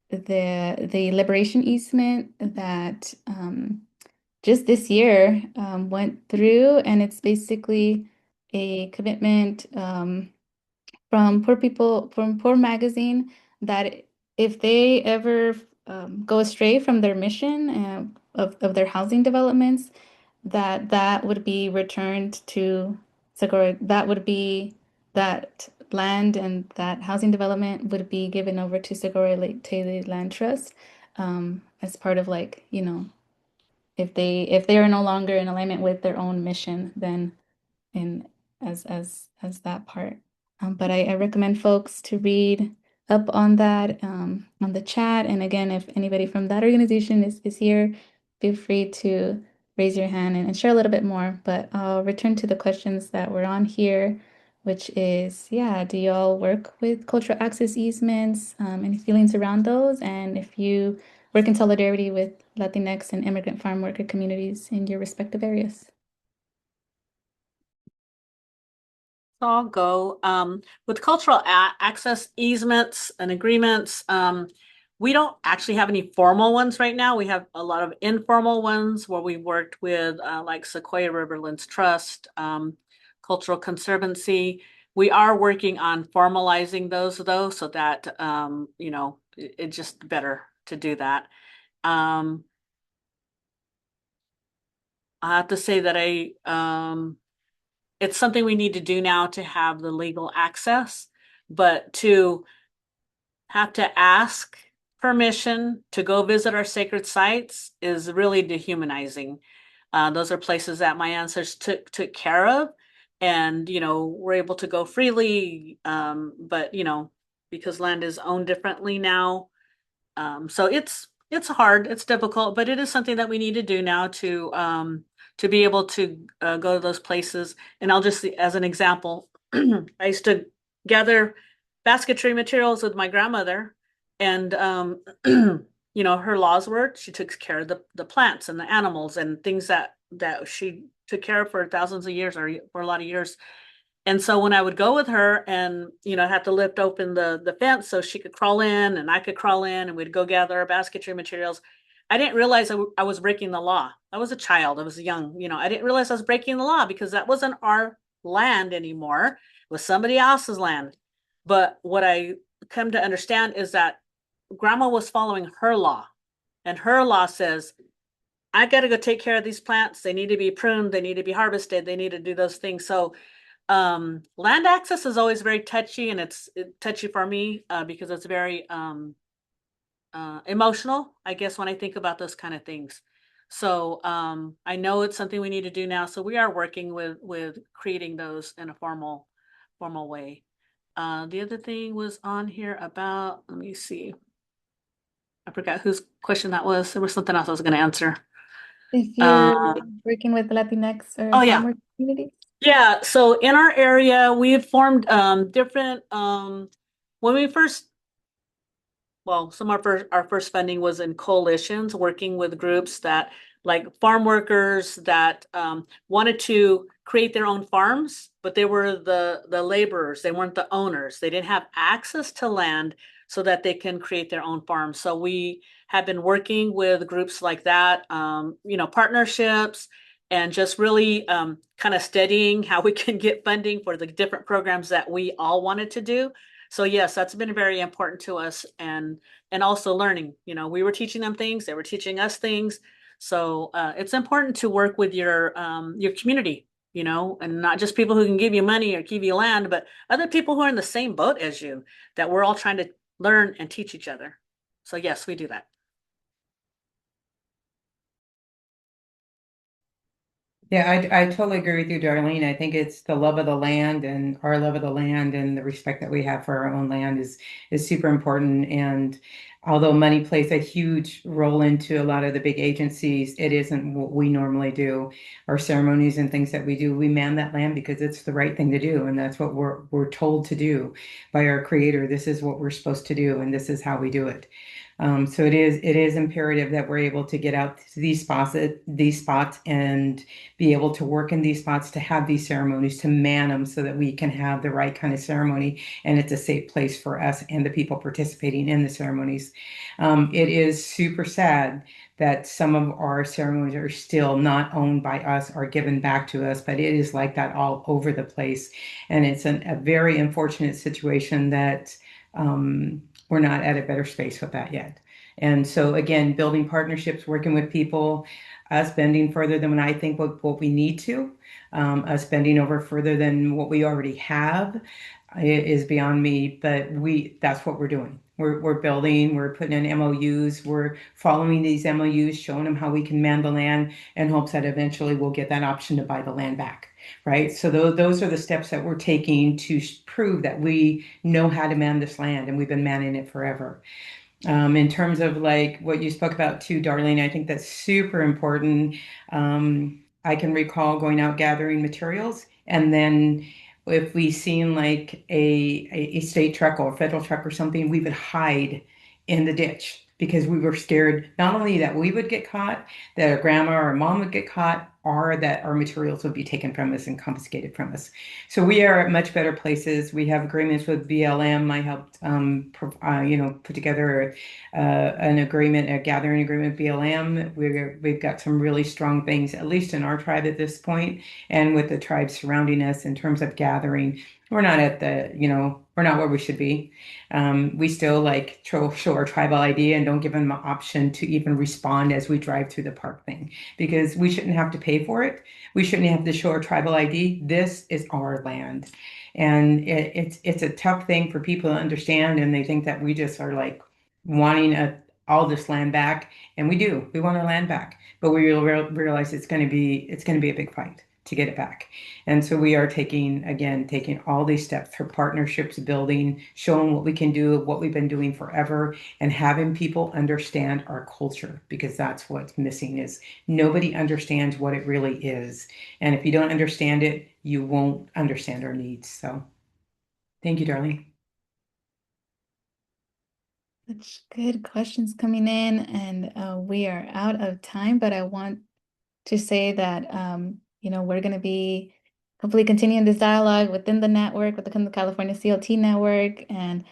the liberation easement that just this year went through, and it's basically a commitment from Poor Magazine, that if they ever go astray from their mission of their housing developments, that would be returned to Segura. That would be that land and that housing development would be given over to Segura Lake Taylor Land Trust as part of, like, if they are no longer in alignment with their own mission, then in as that part. But I recommend folks to read up on that on the chat. And again, if anybody from that organization is here, feel free to raise your hand and share a little bit more. But I'll return to the questions that were on here, which is, yeah, do y'all work with cultural access easements? Any feelings around those? And if you work in solidarity with Latinx and immigrant farm worker communities in your respective areas. I'll go. With cultural access easements and agreements, we don't actually have any formal ones right now. We have a lot of informal ones where we worked with like Sequoia Riverlands Trust, Cultural Conservancy. We are working on formalizing those though, so that it's just better to do that. I have to say that it's something we need to do now to have the legal access, but to have to ask permission to go visit our sacred sites is really dehumanizing. Those are places that my ancestors took care of, and we're able to go freely, but because land is owned differently now, so it's hard, it's difficult, but it is something that we need to do now to be able to go to those places. And I'll just, as an example, I used to gather basketry materials with my grandmother, and her laws were she took care of the plants and the animals and things that she took care of for thousands of years, or for a lot of years. And so when I would go with her and, have to lift open the fence so she could crawl in and I could crawl in, and we'd go gather our basketry materials, I didn't realize I was breaking the law. I was a child. I was young. I didn't realize I was breaking the law because that wasn't our land anymore. It was somebody else's land. But what I come to understand is that grandma was following her law, and her law says, I got to go take care of these plants. They need to be pruned. They need to be harvested. They need to do those things. So land access is always very touchy, and it's touchy for me because it's very emotional, I guess, when I think about those kind of things. So I know it's something we need to do now. So we are working with creating those in a formal way. The other thing was on here about, let me see. I forgot whose question that was. There was something else I was going to answer. If you're working with Latinx or farmer communities. Yeah, so in our area, we've formed different when we first, some of our first funding was in coalitions, working with groups that, like farm workers that wanted to create their own farms, but they were the laborers. They weren't the owners. They didn't have access to land so that they can create their own farms. So we have been working with groups like that, partnerships, and just really kind of studying how we can get funding for the different programs that we all wanted to do. So yes, that's been very important to us, and also learning. We were teaching them things, they were teaching us things. So it's important to work with your community, and not just people who can give you money or give you land, but other people who are in the same boat as you, that we're all trying to learn and teach each other. So yes, we do that. Yeah, I totally agree with you, Darlene. I think it's the love of the land and our love of the land and the respect that we have for our own land is super important. And although money plays a huge role into a lot of the big agencies, it isn't what we normally do. Our ceremonies and things that we do, we man that land because it's the right thing to do, and that's what we're told to do by our Creator. This is what we're supposed to do, and this is how we do it. So it is imperative that we're able to get out to these spots and be able to work in these spots, to have these ceremonies, to man them so that we can have the right kind of ceremony and it's a safe place for us and the people participating in the ceremonies. It is super sad that some of our ceremonies are still not owned by us or given back to us, but it is like that all over the place. And it's a very unfortunate situation that we're not at a better space with that yet. And so again, building partnerships, working with people, us bending further than I think what we need to, us bending over further than what we already have is beyond me, but that's what we're doing. We're building, we're putting in MOUs, we're following these MOUs, showing them how we can man the land in hopes that eventually we'll get that option to buy the land back. Right. So those are the steps that we're taking to prove that we know how to man this land and we've been manning it forever. In terms of like what you spoke about too, Darlene, I think that's super important. I can recall going out gathering materials, and then if we seen like a state truck or a federal truck or something, we would hide in the ditch because we were scared not only that we would get caught, that our grandma or our mom would get caught, or that our materials would be taken from us and confiscated from us. So we are at much better places. We have agreements with BLM. I helped, put together an agreement, a gathering agreement with BLM. We've got some really strong things, at least in our tribe at this point, and with the tribes surrounding us in terms of gathering. We're not at we're not where we should be. We still like show our tribal ID and don't give them an option to even respond as we drive through the park thing, because we shouldn't have to pay for it. We shouldn't have to show our tribal ID. This is our land. And it's a tough thing for people to understand, and they think that we just are like wanting all this land back, and we do. We want our land back, but we realize it's going to be a big fight to get it back. And so we are taking all these steps for partnerships, building, showing what we can do, what we've been doing forever, and having people understand our culture, because that's what's missing is nobody understands what it really is. And if you don't understand it, you won't understand our needs. So thank you, Darlene. Such good questions coming in, and we are out of time, but I want to say that we're going to be hopefully continuing this dialogue within the network, within the California CLT network, and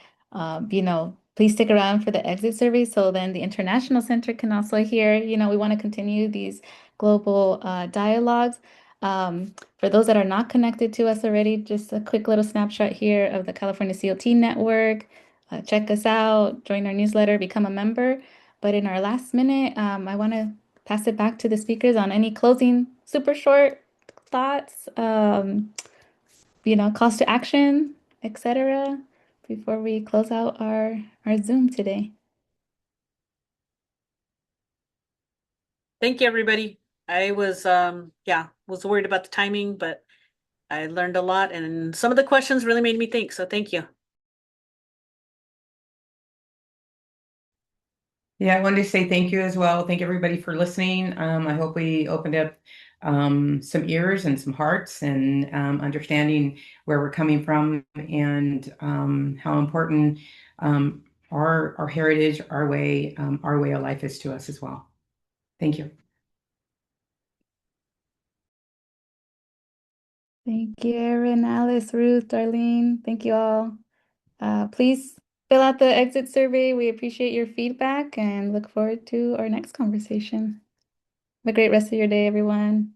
please stick around for the exit survey so then the International Center can also hear. We want to continue these global dialogues. For those that are not connected to us already, just a quick little snapshot here of the California CLT network. Check us out, join our newsletter, become a member. But in our last minute, I want to pass it back to the speakers on any closing, super short thoughts, calls to action, etc., before we close out our Zoom today. Thank you, everybody. I was was worried about the timing, but I learned a lot, and some of the questions really made me think. So thank you. Yeah, I wanted to say thank you as well. Thank everybody for listening. I hope we opened up some ears and some hearts, and understanding where we're coming from, and how important our heritage, our way of life is to us as well. Thank you. Thank you, Erin, Alice, Ruth, Darlene. Thank you all. Please fill out the exit survey. We appreciate your feedback and look forward to our next conversation. Have a great rest of your day, everyone.